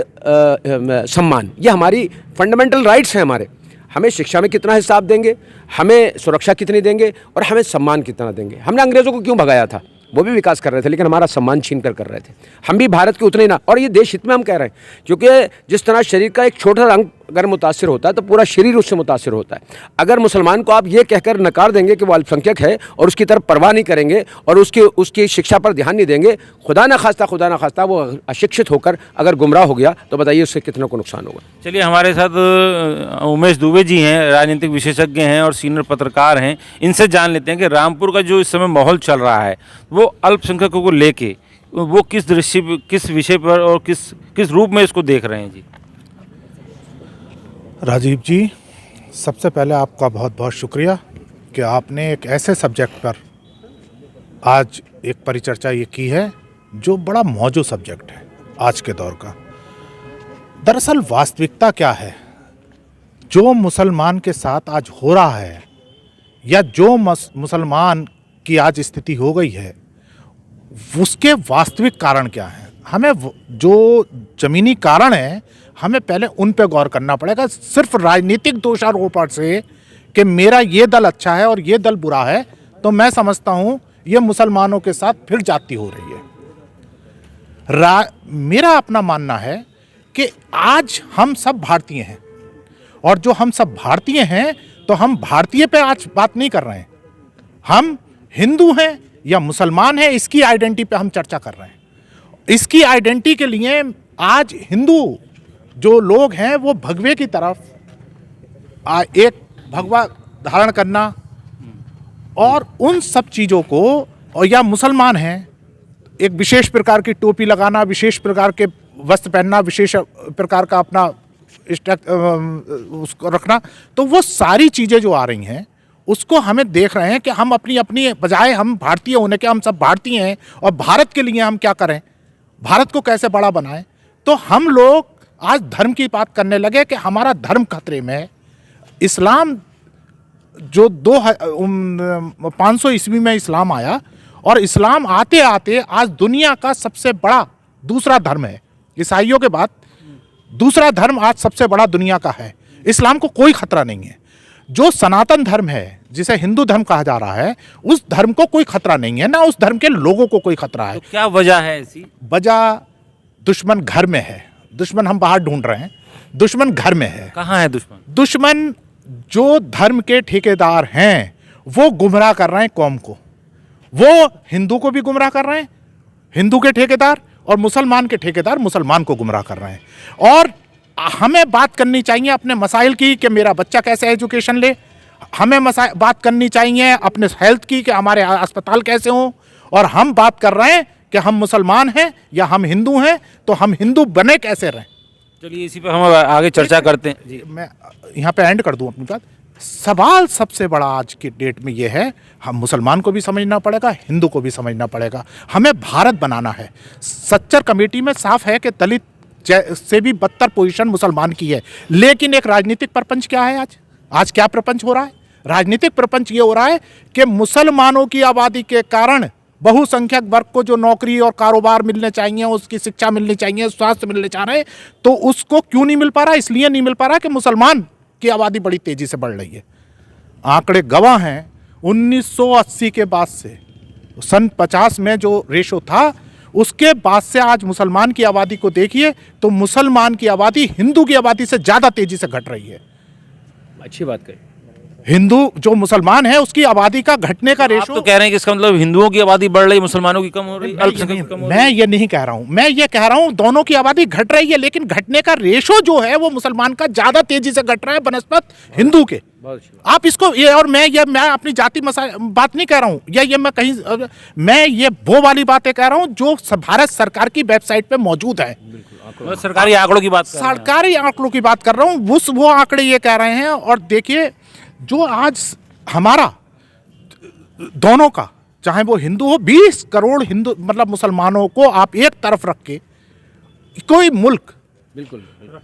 सम्मान, ये हमारी फंडामेंटल राइट्स हैं हमारे। हमें शिक्षा में कितना हिस्सा आप देंगे, हमें सुरक्षा कितनी देंगे और हमें सम्मान कितना देंगे। हमने अंग्रेज़ों को क्यों भगाया था? वो भी विकास कर रहे थे, लेकिन हमारा सम्मान छीन कर रहे थे। हम भी भारत के उतने ना, और ये देश हित में हम कह रहे हैं, क्योंकि जिस तरह शरीर का एक छोटा रंग अगर मुतासिर होता है तो पूरा शरीर उससे मुतासिर होता है। अगर मुसलमान को आप ये कहकर नकार देंगे कि वो अल्पसंख्यक है और उसकी तरफ परवाह नहीं करेंगे और उसकी शिक्षा पर ध्यान नहीं देंगे, खुदा ना खास्ता वो अशिक्षित होकर अगर गुमराह हो गया तो बताइए उससे कितना को नुकसान होगा। चलिए हमारे साथ उमेश दुबे जी हैं, राजनीतिक विशेषज्ञ हैं और सीनियर पत्रकार हैं। इनसे जान लेते हैं कि रामपुर का जो इस समय माहौल चल रहा है वो अल्पसंख्यकों को लेके वो किस दृष्टि, किस विषय पर और किस रूप में इसको देख रहे हैं जी। राजीव जी, सबसे पहले आपका बहुत बहुत शुक्रिया कि आपने एक ऐसे सब्जेक्ट पर आज एक परिचर्चा ये की है जो बड़ा मौजूद सब्जेक्ट है आज के दौर का। दरअसल वास्तविकता क्या है, जो मुसलमान के साथ आज हो रहा है या जो मुसलमान की आज स्थिति हो गई है, उसके वास्तविक कारण क्या हैं। हमें जो ज़मीनी कारण है, हमें पहले उन पे गौर करना पड़ेगा। सिर्फ राजनीतिक दोषारोपण से कि मेरा ये दल अच्छा है और ये दल बुरा है, तो मैं समझता हूँ ये मुसलमानों के साथ फिर जाती हो रही है। मेरा अपना मानना है कि आज हम सब भारतीय हैं, और जो हम सब भारतीय हैं तो हम भारतीय पे आज बात नहीं कर रहे हैं। हम हिंदू हैं या मुसलमान हैं, इसकी आइडेंटिटी पे हम चर्चा कर रहे हैं। इसकी आइडेंटिटी के लिए आज हिंदू जो लोग हैं वो भगवे की तरफ एक भगवा धारण करना और उन सब चीज़ों को, और या मुसलमान हैं एक विशेष प्रकार की टोपी लगाना, विशेष प्रकार के वस्त्र पहनना, विशेष प्रकार का अपना उसको रखना, तो वो सारी चीज़ें जो आ रही हैं उसको हमें देख रहे हैं कि हम अपनी बजाय हम भारतीय होने के, हम सब भारतीय हैं और भारत के लिए हम क्या करें, भारत को कैसे बड़ा बनाएं। तो हम लोग आज धर्म की बात करने लगे कि हमारा धर्म खतरे में है। इस्लाम जो 500 ईस्वी में इस्लाम आया और इस्लाम आते आते आज दुनिया का सबसे बड़ा दूसरा धर्म है। ईसाइयों के बाद दूसरा धर्म आज सबसे बड़ा दुनिया का है। इस्लाम को कोई खतरा नहीं है। जो सनातन धर्म है, जिसे हिंदू धर्म कहा जा रहा है, उस धर्म को कोई खतरा नहीं है, ना उस धर्म के लोगों को कोई खतरा है। तो क्या वजह है ऐसी? वजह दुश्मन घर में है। दुश्मन हम बाहर ढूंढ रहे हैं, दुश्मन घर में है। कहाँ है दुश्मन? दुश्मन जो धर्म के ठेकेदार हैं वो गुमराह कर रहे हैं कौम को। वो हिंदू को भी गुमराह कर रहे हैं, हिंदू के ठेकेदार, और मुसलमान के ठेकेदार मुसलमान को गुमराह कर रहे हैं। और हमें बात करनी चाहिए अपने मसाइल की कि मेरा बच्चा कैसे एजुकेशन ले। हमें बात करनी चाहिए अपने हेल्थ की कि हमारे अस्पताल कैसे हों। और हम बात कर रहे हैं कि हम मुसलमान हैं या हम हिंदू हैं, तो हम हिंदू बने कैसे रहें। चलिए इसी पर हम आगे चर्चा करते हैं जी। मैं यहाँ पे एंड कर दूं अपनी बात। सवाल सबसे बड़ा आज की डेट में ये है, हम मुसलमान को भी समझना पड़ेगा, हिंदू को भी समझना पड़ेगा। हमें भारत बनाना है। सच्चर कमेटी में साफ है कि दलित से भी बदतर पोजीशन मुसलमान की है। लेकिन एक राजनीतिक प्रपंच क्या है आज क्या प्रपंच हो रहा है? राजनीतिक प्रपंच ये हो रहा है कि मुसलमानों की आबादी के कारण बहुसंख्यक वर्ग को जो नौकरी और कारोबार मिलने चाहिए, उसकी शिक्षा मिलनी चाहिए, स्वास्थ्य मिलने चाह रहे हैं, तो उसको क्यों नहीं मिल पा रहा? इसलिए नहीं मिल पा रहा कि मुसलमान की आबादी बड़ी तेजी से बढ़ रही है। आंकड़े गवाह हैं 1980 के बाद से, सन 50 में जो रेशो था, उसके बाद से आज मुसलमान की आबादी को देखिए तो मुसलमान की आबादी हिंदू की आबादी से ज़्यादा तेजी से घट रही है। अच्छी बात कही। हिंदू जो मुसलमान है उसकी आबादी का घटने का रेशो, तो कह रहे हैं कि इसका मतलब हिंदुओं की आबादी बढ़ रही, मुसलमानों की कम हो रही, अल्पसंख्यक की कम हो रही। मैं ये नहीं कह रहा हूं, मैं ये कह रहा हूं दोनों की आबादी घट रही है, लेकिन घटने का रेशो जो है वो मुसलमान का ज्यादा तेजी से घट रहा है बनस्पत हिंदू के। आप इसको ये, और मैं अपनी जाति बात नहीं कह रहा हूं, मैं ये वो वाली बातें कह रहा हूं जो भारत सरकार की वेबसाइट पे मौजूद है। सरकारी आंकड़ों की बात, सरकारी आंकड़ों की बात कर रहा हूं। वो आंकड़े ये कह रहे हैं। और देखिए जो आज हमारा दोनों का, चाहे वो हिंदू हो, 20 करोड़ हिंदू मतलब मुसलमानों को आप एक तरफ रख के कोई मुल्क बिल्कुल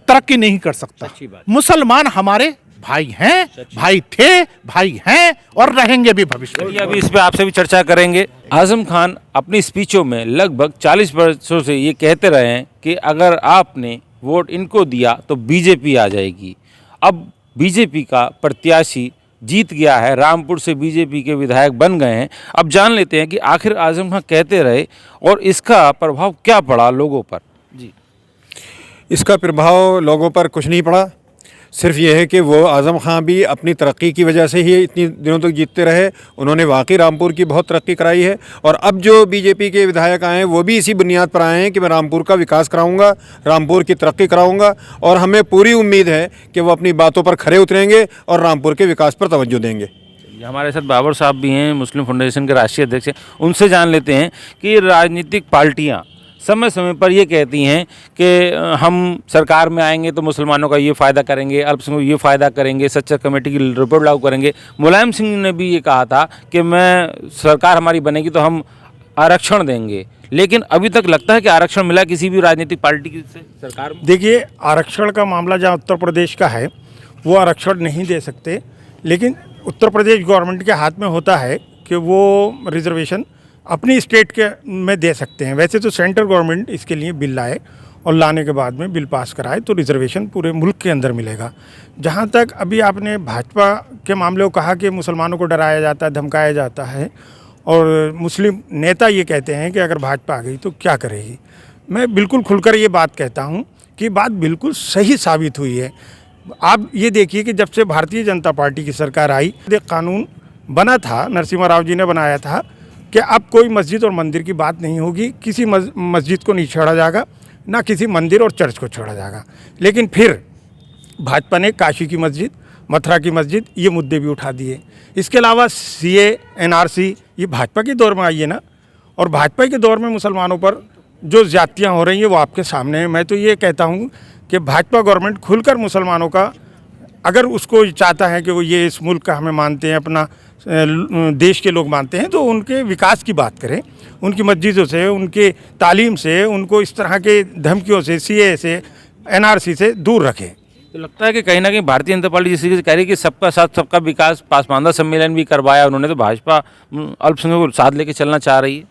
तरक्की नहीं कर सकता। मुसलमान हमारे भाई हैं, भाई थे, भाई हैं और रहेंगे भी भविष्य में। अभी इस पे आपसे भी चर्चा करेंगे। आजम खान अपनी स्पीचों में लगभग 40 वर्षों से ये कहते रहे हैं कि अगर आपने वोट इनको दिया तो बीजेपी आ जाएगी। अब बीजेपी का प्रत्याशी जीत गया है, रामपुर से बीजेपी के विधायक बन गए हैं। अब जान लेते हैं कि आखिर आजम खान कहते रहे और इसका प्रभाव क्या पड़ा लोगों पर। जी, इसका प्रभाव लोगों पर कुछ नहीं पड़ा। सिर्फ ये है कि वो आज़म खां भी अपनी तरक्की की वजह से ही इतनी दिनों तक जीतते रहे। उन्होंने वाकई रामपुर की बहुत तरक्की कराई है। और अब जो बीजेपी के विधायक आए हैं वो भी इसी बुनियाद पर आए हैं कि मैं रामपुर का विकास कराऊंगा, रामपुर की तरक्की कराऊंगा। और हमें पूरी उम्मीद है कि वो अपनी बातों पर खरे उतरेंगे और रामपुर के विकास पर तवज्जो देंगे। हमारे साथ बाबर साहब भी हैं, मुस्लिम फाउंडेशन के राष्ट्रीय अध्यक्ष हैं। उनसे जान लेते हैं कि राजनीतिक पार्टियाँ समय समय पर ये कहती हैं कि हम सरकार में आएंगे तो मुसलमानों का ये फ़ायदा करेंगे, अल्पसंख्यकों ये फ़ायदा करेंगे, सच्चर कमेटी की रिपोर्ट लागू करेंगे। मुलायम सिंह ने भी ये कहा था कि मैं सरकार हमारी बनेगी तो हम आरक्षण देंगे, लेकिन अभी तक लगता है कि आरक्षण मिला किसी भी राजनीतिक पार्टी से सरकार में? देखिए, आरक्षण का मामला जहाँ उत्तर प्रदेश का है वो आरक्षण नहीं दे सकते, लेकिन उत्तर प्रदेश गवर्नमेंट के हाथ में होता है कि वो रिजर्वेशन अपनी स्टेट के में दे सकते हैं। वैसे तो सेंट्रल गवर्नमेंट इसके लिए बिल लाए और लाने के बाद में बिल पास कराए तो रिजर्वेशन पूरे मुल्क के अंदर मिलेगा। जहाँ तक अभी आपने भाजपा के मामले को कहा कि मुसलमानों को डराया जाता है, धमकाया जाता है, और मुस्लिम नेता ये कहते हैं कि अगर भाजपा आ गई तो क्या करेगी। मैं बिल्कुल खुलकर ये बात कहता हूँ कि बात बिल्कुल सही साबित हुई है। आप ये देखिए कि जब से भारतीय जनता पार्टी की सरकार आई, एक कानून बना था, नरसिम्हा राव जी ने बनाया था कि अब कोई मस्जिद और मंदिर की बात नहीं होगी, किसी मस्जिद को नहीं छोड़ा जाएगा, ना किसी मंदिर और चर्च को छोड़ा जाएगा। लेकिन फिर भाजपा ने काशी की मस्जिद, मथुरा की मस्जिद, ये मुद्दे भी उठा दिए। इसके अलावा CA, NRC ये भाजपा के दौर में आई है ना, और भाजपा के दौर में मुसलमानों पर जो ज़्यादतियाँ हो रही हैं वो आपके सामने है। मैं तो ये कहता हूँ कि भाजपा गवर्नमेंट खुलकर मुसलमानों का, अगर उसको चाहता है कि वो ये इस मुल्क का हमें मानते हैं, अपना देश के लोग मानते हैं, तो उनके विकास की बात करें, उनकी मस्जिदों से, उनके तालीम से, उनको इस तरह के धमकियों से, CA से, NRC से दूर रखें। तो लगता है कि कहीं ना कहीं भारतीय जनता पार्टी जिस तरीके से कह रही है कि सबका साथ सबका विकास, पासमानदा सम्मेलन भी करवाया उन्होंने, तो भाजपा अल्पसंख्यकों को साथ लेके चलना चाह रही है।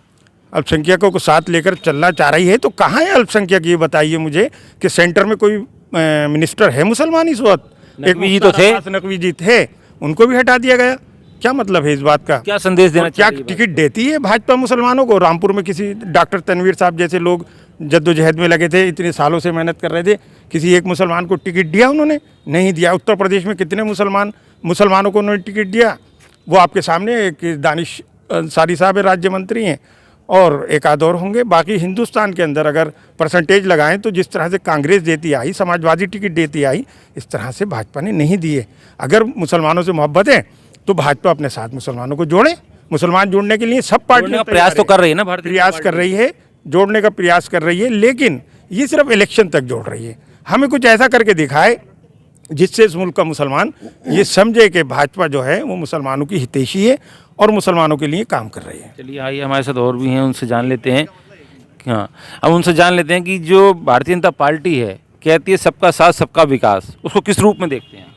अल्पसंख्यकों को साथ लेकर चलना चाह रही है, तो कहाँ है अल्पसंख्यक, ये बताइए मुझे कि सेंटर में कोई मिनिस्टर है मुसलमान इस वक्त? नकवी जी तो थे। नकवी जी थे, उनको भी हटा दिया गया। क्या मतलब है इस बात का? क्या संदेश देना क्या चाह रही है टिकट देती है भाजपा मुसलमानों को? रामपुर में किसी डॉक्टर तनवीर साहब जैसे लोग जद्दोजहद में लगे थे, इतने सालों से मेहनत कर रहे थे, किसी एक मुसलमान को टिकट दिया उन्होंने? नहीं दिया। उत्तर प्रदेश में कितने मुसलमानों को उन्होंने टिकट दिया? वो आपके सामने, एक दानिश अंसारी साहब है, राज्य मंत्री हैं, और एक आध और होंगे। बाकी हिंदुस्तान के अंदर अगर परसेंटेज लगाएं तो जिस तरह से कांग्रेस देती आई, समाजवादी टिकट देती आई, इस तरह से भाजपा ने नहीं दिए। अगर मुसलमानों से मोहब्बत है तो भाजपा अपने साथ मुसलमानों को जोड़े। मुसलमान जोड़ने के लिए सब पार्टियां प्रयास तो कर रही है ना, भारतीय प्रयास कर रही है, जोड़ने का प्रयास कर रही है, लेकिन ये सिर्फ इलेक्शन तक जोड़ रही है। हमें कुछ ऐसा करके दिखाए जिससे इस मुल्क का मुसलमान ये समझे कि भाजपा जो है वो मुसलमानों की हितैषी है और मुसलमानों के लिए काम कर रही है। चलिए आइए, हमारे साथ और भी हैं, उनसे जान लेते हैं। हाँ, अब उनसे जान लेते हैं कि जो भारतीय जनता पार्टी है कहती है सबका साथ सबका विकास, उसको किस रूप में देखते हैं?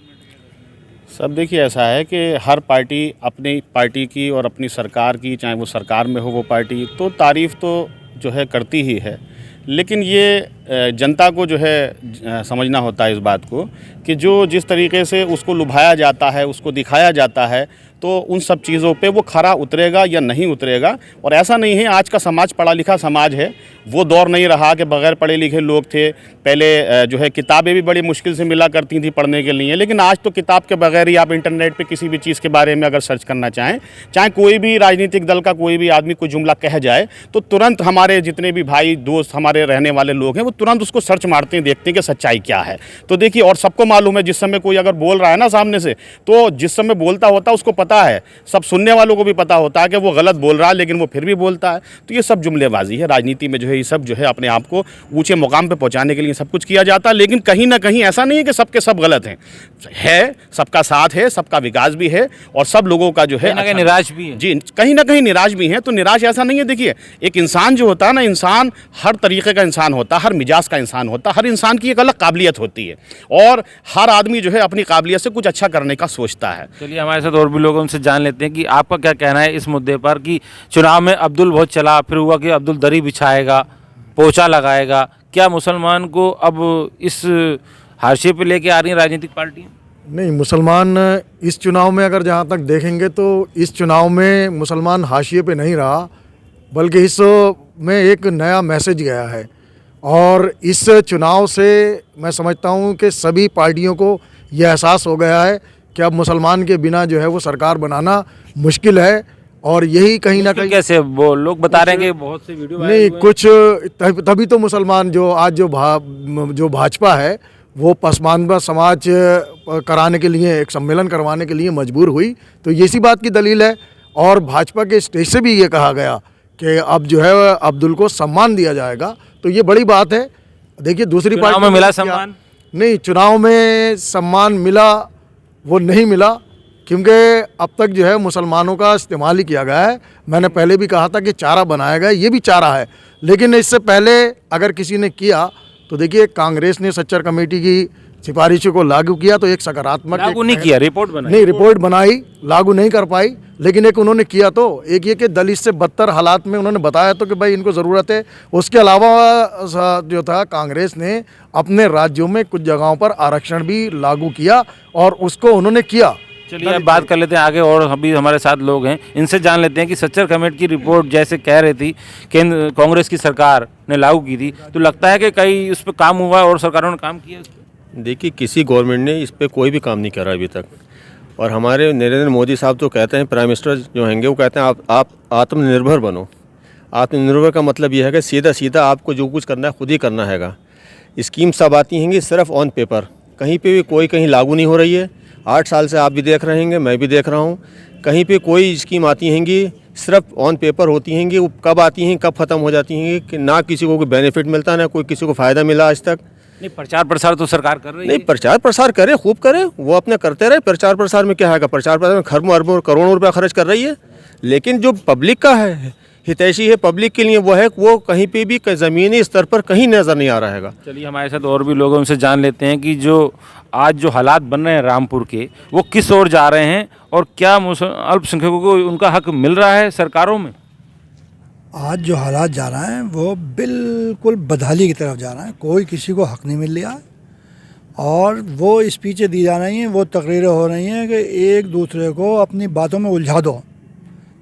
सब देखिए, ऐसा है कि हर पार्टी अपनी पार्टी की और अपनी सरकार की, चाहे वो सरकार में हो वो पार्टी, तो तारीफ़ तो जो है करती ही है, लेकिन ये जनता को जो है समझना होता है इस बात को कि जो जिस तरीके से उसको लुभाया जाता है, उसको दिखाया जाता है, तो उन सब चीज़ों पे वो खरा उतरेगा या नहीं उतरेगा। और ऐसा नहीं है, आज का समाज पढ़ा लिखा समाज है, वो दौर नहीं रहा कि बग़ैर पढ़े लिखे लोग थे। पहले जो है किताबें भी बड़ी मुश्किल से मिला करती थी पढ़ने के लिए, लेकिन आज तो किताब के बगैर ही आप इंटरनेट पे किसी भी चीज़ के बारे में अगर सर्च करना चाहें, चाहे कोई भी राजनीतिक दल का कोई भी आदमी कोई जुमला कह जाए, तो तुरंत हमारे जितने भी भाई दोस्त हमारे रहने वाले लोग हैं वो तुरंत उसको सर्च मारते हैं, देखते हैं कि सच्चाई क्या है। तो देखिए, और सबको मालूम है जिस समय कोई अगर बोल रहा है ना सामने से, तो जिस समय बोलता होता है उसको पता है, सब सुनने वालों को भी पता होता है कि वो गलत बोल रहा है, लेकिन वो फिर भी बोलता है। तो ये सब जुमलेबाजी है। राजनीति में जो है ये सब जो है अपने आप को ऊंचे मुकाम पे पहुंचाने के लिए सब कुछ किया जाता है, लेकिन कहीं ना कहीं ऐसा नहीं है कि सबके सब गलत हैं। सबका साथ है, सबका विकास भी है, और सब लोगों का जो है निराश भी है। जी, कहीं ना कहीं निराश भी है। तो निराश ऐसा नहीं है। देखिए, एक इंसान जो होता है ना, इंसान हर तरीके का इंसान होता है, हर मिजाज का इंसान होता है, हर इंसान की एक अलग काबिलियत होती है, और हर आदमी जो है अपनी काबिलियत से कुछ अच्छा करने का सोचता है। चलिए हमारे साथ और भी लोग, उनसे जान लेते हैं कि आपका क्या कहना है इस मुद्दे पर कि चुनाव में अब्दुल बहुत चला, फिर हुआ कि अब्दुल दरी बिछाएगा, पोछा लगाएगा। क्या मुसलमान को अब इस हाशिए पे लेके आ रही है राजनीतिक पार्टी? नहीं, मुसलमान इस चुनाव में अगर जहाँ तक देखेंगे तो इस चुनाव में मुसलमान हाशिए पे नहीं रहा, बल्कि इस में एक नया मैसेज गया है। और इस चुनाव से मैं समझता हूँ कि सभी पार्टियों को यह एहसास हो गया है कि अब मुसलमान के बिना जो है वो सरकार बनाना मुश्किल है। और यही कहीं ना कहीं, कैसे वो लोग बता रहे हैं कि बहुत से वीडियो नहीं कुछ, तभी तो मुसलमान जो आज जो भाजपा है वो पसमानदा समाज कराने के लिए, एक सम्मेलन करवाने के लिए मजबूर हुई। तो ये सी बात की दलील है। और भाजपा के स्टेज से भी ये कहा गया कि अब जो है अब्दुल को सम्मान दिया जाएगा, तो ये बड़ी बात है। देखिए, दूसरी पार्टी में मिला सम्मान? नहीं, चुनाव में सम्मान मिला वो नहीं मिला, क्योंकि अब तक जो है मुसलमानों का इस्तेमाल ही किया गया है। मैंने पहले भी कहा था कि चारा बनाया गया, ये भी चारा है। लेकिन इससे पहले अगर किसी ने किया तो देखिए, कांग्रेस ने सच्चर कमेटी की सिफारिशों को लागू किया, तो एक सकारात्मक, लागू नहीं किया, रिपोर्ट बनाई, नहीं रिपोर्ट बनाई, लागू नहीं कर पाई, लेकिन एक उन्होंने किया। तो एक ये कि दलित से बदतर हालात में उन्होंने बताया तो कि भाई इनको ज़रूरत है। उसके अलावा जो था, कांग्रेस ने अपने राज्यों में कुछ जगहों पर आरक्षण भी लागू किया और उसको उन्होंने किया। चलिए अब बात कर लेते हैं आगे, और अभी हमारे साथ लोग हैं, इनसे जान लेते हैं कि सच्चर कमेटी की रिपोर्ट जैसे कह रही थी केंद्र कांग्रेस की सरकार ने लागू की थी, तो लगता है कि कहीं उस पर काम हुआ और सरकारों ने काम किया? देखिए, किसी गवर्नमेंट ने इस पर कोई भी काम नहीं करा अभी तक। और हमारे नरेंद्र मोदी साहब तो कहते हैं, प्राइम मिनिस्टर जो होंगे वो कहते हैं आप आत्मनिर्भर बनो। आत्मनिर्भर का मतलब ये है कि सीधा सीधा आपको जो कुछ करना है खुद ही करना हैगा। स्कीम सब आती हैंगी सिर्फ ऑन पेपर, कहीं पे भी कोई कहीं लागू नहीं हो रही है। 8 साल से आप भी देख रहे हैं, मैं भी देख रहा हूँ, कहीं पे कोई स्कीम आती हैंगी सिर्फ ऑन पेपर होती हैंगी। वो कब आती हैं कब ख़त्म हो जाती हैं, कि ना किसी को कोई बेनिफिट मिलता, ना कोई किसी को फ़ायदा मिला आज तक। नहीं, प्रचार प्रसार तो सरकार कर रही है। नहीं, प्रचार प्रसार करे, खूब करे, वो अपने करते रहे। प्रचार प्रसार में क्या है, प्रचार प्रसार में खरबों अरबों करोड़ों रुपया खर्च कर रही है, लेकिन जो पब्लिक का है हितैषी है पब्लिक के लिए वो है, वो कहीं पे भी ज़मीनी स्तर पर कहीं नज़र नहीं आ रहा है। चलिए हमारे साथ और भी लोग हैं, उनसे जान लेते हैं कि जो आज जो हालात बन रहे हैं रामपुर के, वो किस ओर जा रहे हैं और क्या अल्पसंख्यकों को उनका हक मिल रहा है सरकारों में। आज जो हालात जा रहे हैं वो बिल्कुल बदहाली की तरफ जा रहे हैं। कोई किसी को हक नहीं मिल रहा है और वो स्पीचें दी जा रही हैं, वो तकरीरें हो रही हैं कि एक दूसरे को अपनी बातों में उलझा दो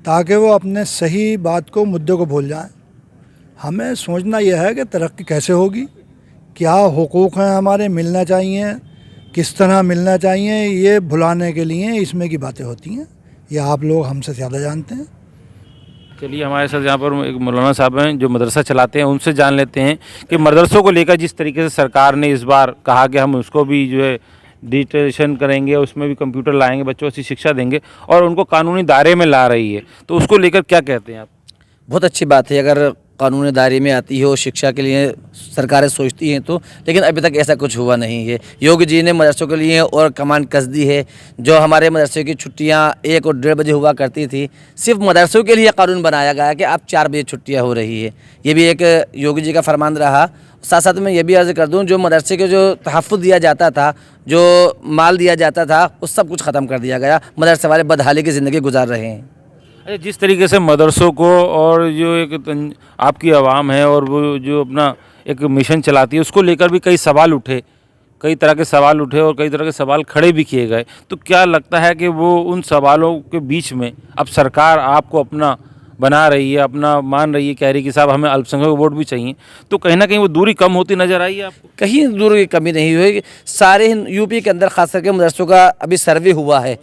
ताकि वो अपने सही बात को, मुद्दे को भूल जाएं। हमें सोचना यह है कि तरक्की कैसे होगी, क्या हुकूक हैं हमारे, मिलना चाहिए, किस तरह मिलना चाहिए, ये भुलाने के लिए इसमें की बातें होती हैं। ये आप लोग हमसे ज़्यादा जानते हैं। चलिए हमारे साथ यहाँ पर एक मौलाना साहब हैं जो मदरसा चलाते हैं, उनसे जान लेते हैं कि मदरसों को लेकर जिस तरीके से सरकार ने इस बार कहा कि हम उसको भी जो है डिजिटलाइजेशन करेंगे, उसमें भी कंप्यूटर लाएंगे, बच्चों को अच्छी शिक्षा देंगे और उनको कानूनी दायरे में ला रही है, तो उसको लेकर क्या कहते हैं आप। बहुत अच्छी बात है अगर कानूनी दायरे में आती हो, शिक्षा के लिए सरकारें सोचती हैं तो, लेकिन अभी तक ऐसा कुछ हुआ नहीं है। योगी जी ने मदरसों के लिए और कमान कस दी है। जो हमारे मदरसे की छुट्टियां 1 और 1:30 बजे हुआ करती थी, सिर्फ मदरसों के लिए कानून बनाया गया है कि अब 4 बजे छुट्टियां हो रही है। ये भी एक योगी जी का फरमान रहा। साथ साथ में ये भी अर्ज़ कर दूं, जो मदरसे के जो तहफ़्फ़ुज़ दिया जाता था, जो माल दिया जाता था, उस सब कुछ ख़त्म कर दिया गया। मदरसे वाले बदहाली की ज़िंदगी गुजार रहे हैं। अच्छा, जिस तरीके से मदरसों को और जो एक आपकी आवाम है और वो जो अपना एक मिशन चलाती है, उसको लेकर भी कई सवाल उठे, कई तरह के सवाल उठे और कई तरह के सवाल खड़े भी किए गए, तो क्या लगता है कि वो उन सवालों के बीच में अब सरकार आपको अपना बना रही है, अपना मान रही है, कह रही कि साहब हमें अल्पसंख्यक वोट भी चाहिए, तो कहीं ना कहीं वो दूरी कम होती नज़र आई है आपको। कहीं दूरी की कमी नहीं हुई। सारे यूपी के अंदर खास करके मदरसों का अभी सर्वे हुआ है,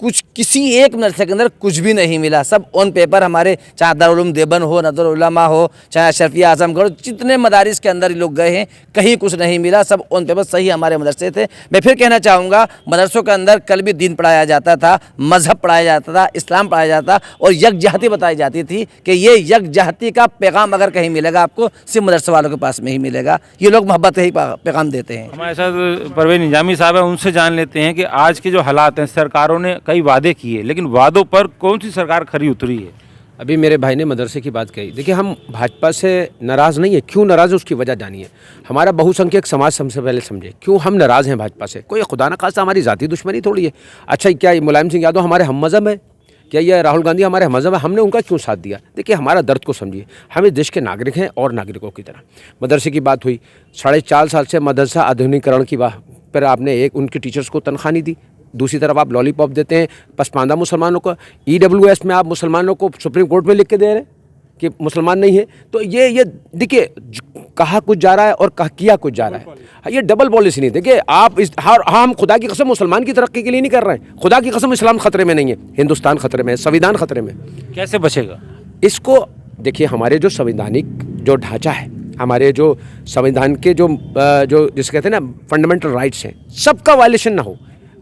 कुछ किसी एक मदरसे के अंदर कुछ भी नहीं मिला। सब ऑन पेपर हमारे, चाहे दारुल उलूम देवबंद हो, नदरुल उलमा हो, चाहे अशरफिया आजमगढ़, जितने मदारिस के अंदर लोग गए हैं कहीं कुछ नहीं मिला। सब ऑन पेपर सही हमारे मदरसे थे। मैं फिर कहना चाहूँगा, मदरसों के अंदर कल भी दीन पढ़ाया जाता था, मजहब पढ़ाया जाता था, इस्लाम पढ़ाया जाता था और यकजहती बताई जाती थी कि ये यकजहती का पैगाम अगर कहीं मिलेगा आपको, सिर्फ मदरसे वालों के पास में ही मिलेगा। ये लोग मोहब्बत का ही पैगाम देते हैं। हमारे साथ परवेज निजामी साहब हैं, उनसे जान लेते हैं कि आज के जो हालात हैं, सरकारों ने कई वादे किए, लेकिन वादों पर कौन सी सरकार खरी उतरी है। अभी मेरे भाई ने मदरसे की बात कही। देखिए, हम भाजपा से नाराज़ नहीं है। क्यों नाराज़ है उसकी वजह जानिए। हमारा बहुसंख्यक समाज सबसे पहले समझे क्यों हम नाराज़ हैं भाजपा से। कोई खुदा न खास्ता हमारी ज़ाती दुश्मनी थोड़ी है। अच्छा, क्या मुलायम सिंह यादव हमारे हम मज़हब है? क्या ये राहुल गांधी हमारे हम मज़हब है? हमने उनका क्यों साथ दिया? देखिए, हमारा दर्द को समझिए। हम इस देश के नागरिक हैं और नागरिकों की तरह। मदरसे की बात हुई, 4.5 साल से मदरसा आधुनिकीकरण की बात पर आपने उनके टीचर्स को तनख्वाह नहीं दी। दूसरी तरफ आप लॉलीपॉप देते हैं पसमानदा मुसलमानों को। EWS में आप मुसलमानों को सुप्रीम कोर्ट में लिख के दे रहे हैं कि मुसलमान नहीं है। तो ये देखिए, कहा कुछ जा रहा है और किया कुछ जा रहा है। ये डबल पॉलिसी नहीं। देखिए, आप हम खुदा की कसम मुसलमान की तरक्की के लिए नहीं कर रहे हैं। खुदा की कसम इस्लाम खतरे में नहीं है, हिंदुस्तान खतरे में है, संविधान खतरे में। कैसे बचेगा इसको? देखिए, हमारे जो संवैधानिक जो ढांचा है, हमारे जो संविधान के जो जिसे कहते हैं ना फंडामेंटल राइट्स हैं, सबका वायलेशन ना हो।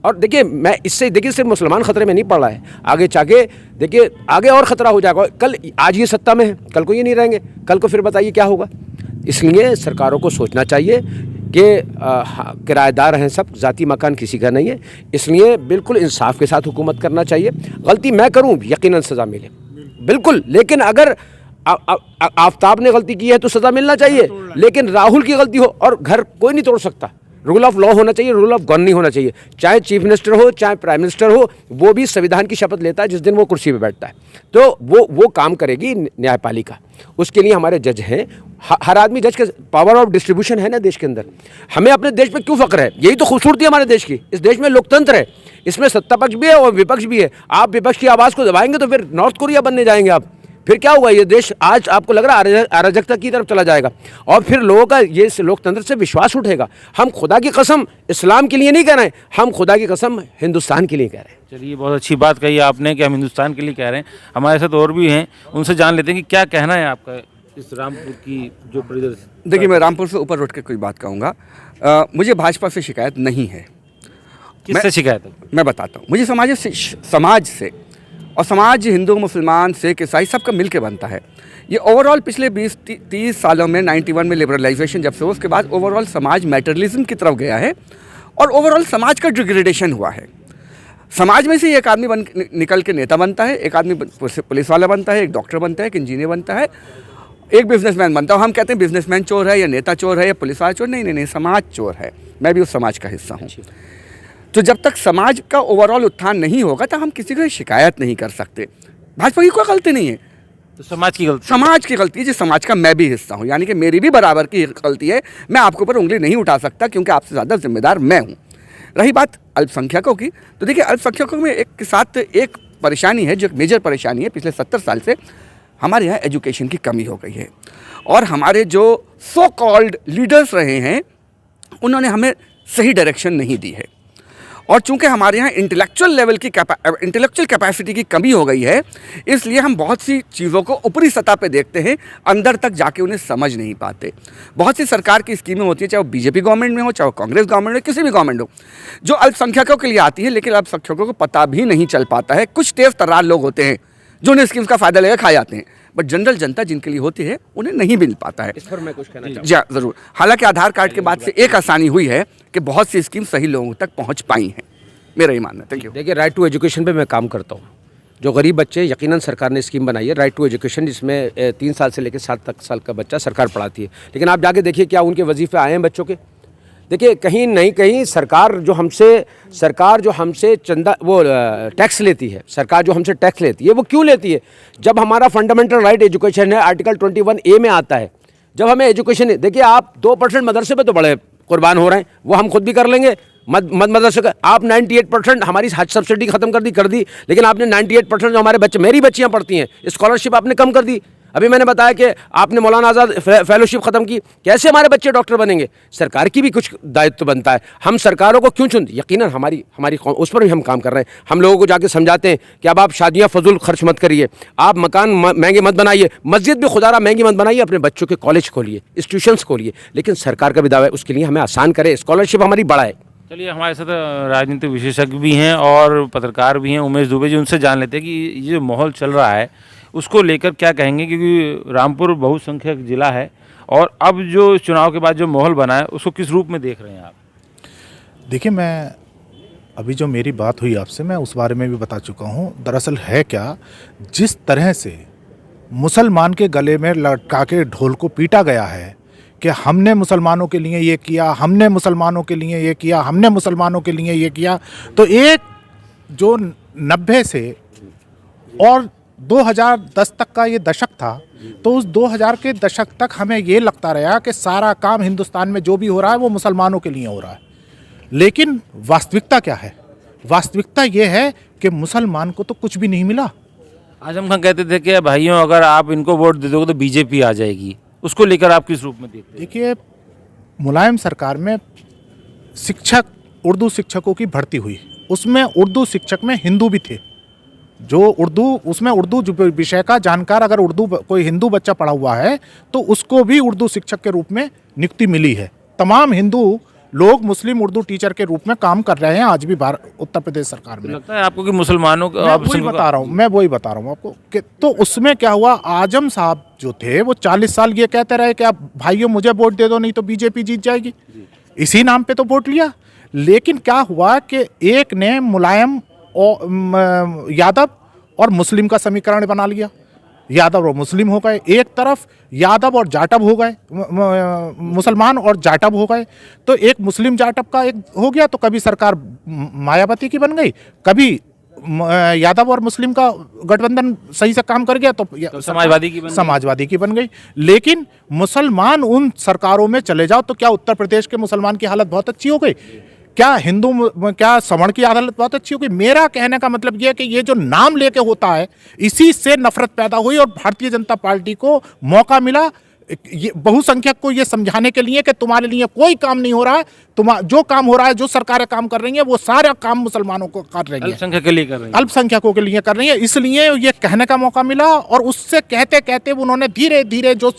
और देखिए, मैं इससे देखिए सिर्फ मुसलमान खतरे में नहीं पड़ रहा है, आगे जाके देखिए आगे और ख़तरा हो जाएगा। कल आज ये सत्ता में है, कल को ये नहीं रहेंगे, कल को फिर बताइए क्या होगा। इसलिए सरकारों को सोचना चाहिए कि किराएदार हैं सब, ज़ाती मकान किसी का नहीं है। इसलिए बिल्कुल इंसाफ के साथ हुकूमत करना चाहिए। गलती मैं करूँ यकीनन सज़ा मिले, बिल्कुल। लेकिन अगर आफ्ताब ने गलती की है तो सज़ा मिलना चाहिए, लेकिन राहुल की गलती हो और घर कोई नहीं तोड़ सकता। रूल ऑफ लॉ होना चाहिए, रूल ऑफ गन नहीं होना चाहिए। चाहे चीफ मिनिस्टर हो, चाहे प्राइम मिनिस्टर हो, वो भी संविधान की शपथ लेता है जिस दिन वो कुर्सी पे बैठता है। तो वो काम करेगी न्यायपालिका। उसके लिए हमारे जज हैं। हर आदमी जज के पावर ऑफ डिस्ट्रीब्यूशन है ना देश के अंदर। हमें अपने देश पे क्यों फ़ख्र है? यही तो खूबसूरती है हमारे देश की। इस देश में लोकतंत्र है, इसमें सत्ता पक्ष भी है और विपक्ष भी है। आप विपक्ष की आवाज़ को दबाएंगे तो फिर नॉर्थ कोरिया बनने जाएंगे आप। फिर क्या होगा? ये देश आज आपको लग रहा है अराजकता की तरफ चला जाएगा और फिर लोगों का ये लोकतंत्र से विश्वास उठेगा। हम खुदा की कसम इस्लाम के लिए नहीं कह रहे हैं, हम खुदा की कसम हिंदुस्तान के लिए कह रहे हैं। चलिए, बहुत अच्छी बात कही आपने कि हम हिंदुस्तान के लिए कह रहे हैं। हमारे साथ और भी हैं, उनसे जान लेते हैं कि क्या कहना है आपका इस रामपुर की जो परिदृश्य। देखिए, मैं रामपुर से ऊपर उठ के कोई बात कहूँगा। मुझे भाजपा से शिकायत नहीं है। किससे शिकायत है? मैं बताता हूँ। मुझे समाज से और समाज हिंदू मुसलमान सिख ईसाई सबका मिल के बनता है। ये ओवरऑल पिछले 20-30 सालों में 91 में लिबरलाइजेशन जब से हो, उसके बाद ओवरऑल समाज मैटरलिज्म की तरफ गया है और ओवरऑल समाज का डिग्रेडेशन हुआ है। समाज में से एक आदमी निकल के नेता बनता है, एक आदमी पुलिस वाला बनता है, एक डॉक्टर बनता है, एक इंजीनियर बनता है, एक बिजनेसमैन बनता है। हम कहते हैं बिजनेसमैन चोर है या नेता चोर है या पुलिस वाला चोर, नहीं, समाज चोर है। मैं भी उस समाज का हिस्सा हूँ। तो जब तक समाज का ओवरऑल उत्थान नहीं होगा तो हम किसी को शिकायत नहीं कर सकते। भाजपा की कोई गलती नहीं है, तो समाज की गलती, समाज की गलती है। जिस समाज का मैं भी हिस्सा हूँ, यानी कि मेरी भी बराबर की गलती है। मैं आपके ऊपर उंगली नहीं उठा सकता क्योंकि आपसे ज़्यादा जिम्मेदार मैं हूँ। रही बात अल्पसंख्यकों की, तो देखिए अल्पसंख्यकों में एक के साथ एक परेशानी है, जो एक मेजर परेशानी है। पिछले 70 साल से हमारे यहाँ एजुकेशन की कमी हो गई है और हमारे जो सो कॉल्ड लीडर्स रहे हैं उन्होंने हमें सही डायरेक्शन नहीं दी है। और चूंकि हमारे यहाँ इंटेलेक्चुअल लेवल की इंटेलेक्चुअल कैपेसिटी की कमी हो गई है, इसलिए हम बहुत सी चीज़ों को ऊपरी सतह पे देखते हैं, अंदर तक जाके उन्हें समझ नहीं पाते। बहुत सी सरकार की स्कीमें होती है, चाहे वो बीजेपी गवर्नमेंट में हो, चाहे वो कांग्रेस गवर्नमेंट में, किसी भी गवर्नमेंट हो, जो अल्पसंख्यकों के लिए आती है, लेकिन अल्पसंख्यकों को पता भी नहीं चल पाता है। कुछ तेज तर्रार लोग होते हैं जो उन्हें स्कीम्स का फ़ायदा लेकर खा जाते हैं, बट जनरल जनता जिनके लिए होती है उन्हें नहीं मिल पाता है। इस पर मैं कुछ कहना चाहूँगा। जी ज़रूर। हालांकि आधार कार्ड के बाद से एक आसानी हुई है कि बहुत सी स्कीम सही लोगों तक पहुँच पाई हैं, मेरा ही मानना है। Thank you. देखिए, राइट टू एजुकेशन पे मैं काम करता हूँ। जो गरीब बच्चे, यकीनन सरकार ने स्कीम बनाई है राइट टू एजुकेशन, जिसमें 3 साल से लेकर 7 साल का बच्चा सरकार पढ़ाती है। लेकिन आप जाके देखिए क्या उनके वजीफे आए हैं बच्चों के। देखिए कहीं नहीं कहीं सरकार जो हमसे चंदा वो टैक्स लेती है, सरकार जो हमसे टैक्स लेती है वो क्यों लेती है? जब हमारा फंडामेंटल राइट एजुकेशन है, आर्टिकल 21A में आता है, जब हमें एजुकेशन, देखिए आप 2% मदरसे पे तो बड़े कुर्बान हो रहे हैं, वो हम खुद भी कर लेंगे। मदरसे का आप 98% हमारी हज सब्सिडी खत्म कर दी, लेकिन आपने 98% जो हमारे बच्चे, मेरी बच्चियां पढ़ती हैं, स्कॉलरशिप आपने कम कर दी। अभी मैंने बताया कि आपने मौलाना आज़ाद फेलोशिप ख़त्म की। कैसे हमारे बच्चे डॉक्टर बनेंगे? सरकार की भी कुछ दायित्व बनता है। हम सरकारों को क्यों चुनते? यकीनन हमारी उस पर भी हम काम कर रहे हैं। हम लोगों को जाके समझाते हैं कि अब आप शादियाँ फजूल खर्च मत करिए, आप मकान महंगे मत बनाइए, मस्जिद भी खुदारा महंगी मत बनाइए, अपने बच्चों के कॉलेज खोलिए, इंस्टीट्यूशंस खोलिए। लेकिन सरकार का भी दावा है उसके लिए हमें आसान करे, स्कॉलरशिप हमारी बढ़ाए। चलिए, हमारे साथ राजनीतिक विशेषज्ञ भी हैं और पत्रकार भी हैं, उमेश दुबे जी, उनसे जान लेते हैं कि ये जो माहौल चल रहा है उसको लेकर क्या कहेंगे, क्योंकि रामपुर बहुसंख्यक जिला है और अब जो चुनाव के बाद जो माहौल बना है उसको किस रूप में देख रहे हैं आप? देखिए, मैं अभी जो मेरी बात हुई आपसे, मैं उस बारे में भी बता चुका हूँ। दरअसल है क्या, जिस तरह से मुसलमान के गले में लटका के ढोल को पीटा गया है कि हमने मुसलमानों के लिए ये किया, हमने मुसलमानों के लिए ये किया, हमने मुसलमानों के लिए ये किया, तो एक जो 90 से और 2010 तक का ये दशक था, तो उस 2000 के दशक तक हमें ये लगता रहा कि सारा काम हिंदुस्तान में जो भी हो रहा है वो मुसलमानों के लिए हो रहा है। लेकिन वास्तविकता क्या है? वास्तविकता ये है कि मुसलमान को तो कुछ भी नहीं मिला। आजम खान कहते थे कि भाइयों अगर आप इनको वोट दे दोगे तो बीजेपी आ जाएगी, उसको लेकर आप किस रूप में देखते हैं? देखिए, मुलायम सरकार में शिक्षक, उर्दू शिक्षकों की भर्ती हुई, उसमें उर्दू शिक्षक में हिंदू भी थे, जो उर्दू, उसमें उर्दू विषय का जानकार, अगर उर्दू कोई हिंदू बच्चा पढ़ा हुआ है तो उसको भी उर्दू शिक्षक के रूप में नियुक्ति मिली है। तमाम हिंदू लोग मुस्लिम उर्दू टीचर के रूप में काम कर रहे हैं आज भी उत्तर प्रदेश सरकार में। लगता है आपको कि मुसलमानों का, मैं वही बता रहा हूँ आपको कि तो उसमें क्या हुआ, आजम साहब जो थे वो 40 साल ये कहते रहे कि आप भाइयों मुझे वोट दे दो नहीं तो बीजेपी जीत जाएगी, इसी नाम पे तो वोट लिया। लेकिन क्या हुआ कि एक ने मुलायम और यादव और मुस्लिम का समीकरण बना लिया, यादव और मुस्लिम हो गए, एक तरफ यादव और जाटव हो गए, मुसलमान और जाटव हो गए, तो एक मुस्लिम जाटव का एक हो गया, तो कभी सरकार मायावती की बन गई, कभी यादव और मुस्लिम का गठबंधन सही से काम कर गया तो समाजवादी की बन गई। लेकिन मुसलमान उन सरकारों में चले जाओ तो क्या उत्तर प्रदेश के मुसलमान की हालत बहुत अच्छी हो गई? क्या क्या सवर्ण की हालत बहुत अच्छी होगी? मेरा कहने का मतलब यह है कि ये जो नाम लेके होता है, इसी से नफरत पैदा हुई और भारतीय जनता पार्टी को मौका मिला ये बहुसंख्यक को ये समझाने के लिए कि तुम्हारे लिए कोई काम नहीं हो रहा है, जो काम हो रहा है, जो सरकारें काम कर रही हैं, वो सारा काम मुसलमानों को कर रही है, अल्पसंख्यक के लिए कर रही है, अल्पसंख्यकों के लिए कर रही है। इसलिए ये कहने का मौका मिला और उससे कहते कहते उन्होंने धीरे धीरे जो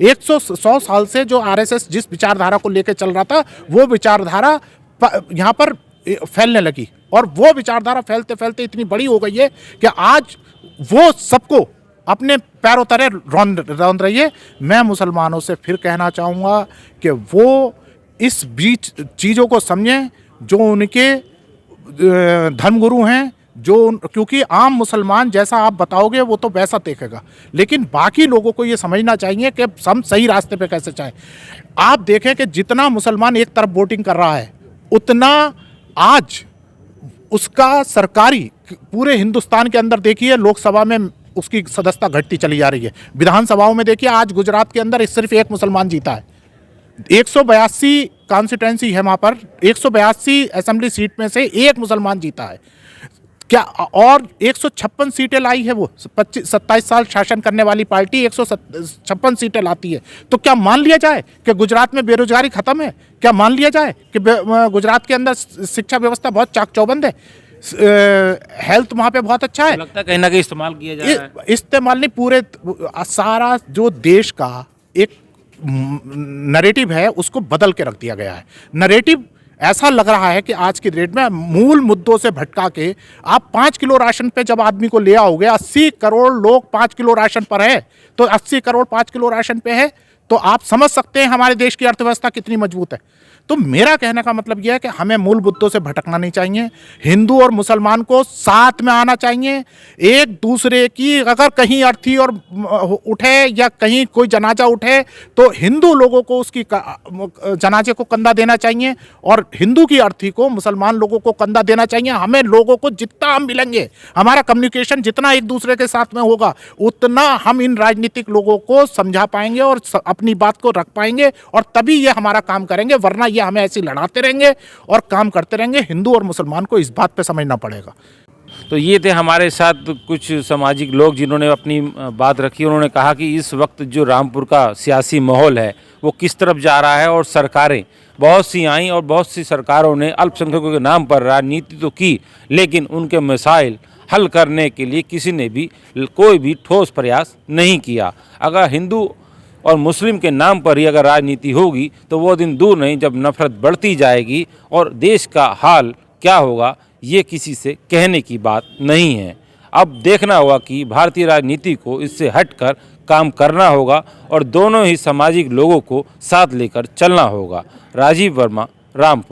100 साल से जो RSS जिस विचारधारा को लेकर चल रहा था, वो विचारधारा यहाँ पर फैलने लगी और वो विचारधारा फैलते फैलते इतनी बड़ी हो गई है कि आज वो सबको अपने पैरों तले रौंद रही है। मैं मुसलमानों से फिर कहना चाहूँगा कि वो इस बीच चीज़ों को समझें जो उनके धर्मगुरु हैं जो, क्योंकि आम मुसलमान जैसा आप बताओगे वो तो वैसा देखेगा, लेकिन बाकी लोगों को ये समझना चाहिए कि हम सही रास्ते पे कैसे चाहें। आप देखें कि जितना मुसलमान एक तरफ वोटिंग कर रहा है, उतना आज उसका सरकारी पूरे हिंदुस्तान के अंदर देखिए लोकसभा में उसकी सदस्यता घटती चली जा रही है। विधानसभाओं में देखिए आज गुजरात के अंदर सिर्फ एक मुसलमान जीता है। 182 कॉन्स्टिट्यूंसी है वहाँ पर, 182 असेंबली सीट में से एक मुसलमान जीता है क्या, और 156 सीटें लाई है वो। 27 साल शासन करने वाली पार्टी 156 सीटें लाती है। तो क्या मान लिया जाए कि गुजरात में बेरोजगारी खत्म है? क्या मान लिया जाए कि गुजरात के अंदर शिक्षा व्यवस्था बहुत चाक चौबंद है, हेल्थ वहाँ पे बहुत अच्छा है? लगता है कहीं ना कहीं इस्तेमाल किया जा रहा है। इस्तेमाल नहीं, पूरे सारा जो देश का एक नरेटिव है उसको बदल के रख दिया गया है। नरेटिव ऐसा लग रहा है कि आज की डेट में मूल मुद्दों से भटका के आप 5 किलो राशन पे जब आदमी को ले आओगे, 80 करोड़ लोग 5 किलो राशन पर है, तो 80 करोड़ 5 किलो राशन पे है, तो आप समझ सकते हैं हमारे देश की अर्थव्यवस्था कितनी मजबूत है। तो मेरा कहने का मतलब यह है कि हमें मूल मुद्दों से भटकना नहीं चाहिए। हिंदू और मुसलमान को साथ में आना चाहिए। एक दूसरे की अगर कहीं अर्थी और उठे या कहीं कोई जनाजा उठे तो हिंदू लोगों को उसकी जनाजे को कंधा देना चाहिए और हिंदू की अर्थी को मुसलमान लोगों को कंधा देना चाहिए। हमें लोगों को जितना हम मिलेंगे, हमारा कम्युनिकेशन जितना एक दूसरे के साथ में होगा, उतना हम इन राजनीतिक लोगों को समझा पाएंगे और अपनी बात को रख पाएंगे, और तभी ये हमारा काम करेंगे। वरना ये हमें ऐसे लड़ाते रहेंगे और काम करते रहेंगे। हिंदू और मुसलमान को इस बात पे समझना पड़ेगा। तो ये थे हमारे साथ कुछ सामाजिक लोग जिन्होंने अपनी बात रखी। उन्होंने कहा कि इस वक्त जो रामपुर का सियासी माहौल है वो किस तरफ जा रहा है, और सरकारें बहुत सी आईं और बहुत सी सरकारों ने अल्पसंख्यकों के नाम पर राजनीति तो की, लेकिन उनके मसाइल हल करने के लिए किसी ने भी कोई भी ठोस प्रयास नहीं किया। अगर हिंदू और मुस्लिम के नाम पर ही अगर राजनीति होगी तो वो दिन दूर नहीं जब नफरत बढ़ती जाएगी, और देश का हाल क्या होगा ये किसी से कहने की बात नहीं है। अब देखना होगा कि भारतीय राजनीति को इससे हटकर काम करना होगा और दोनों ही सामाजिक लोगों को साथ लेकर चलना होगा। राजीव वर्मा, रामपुर।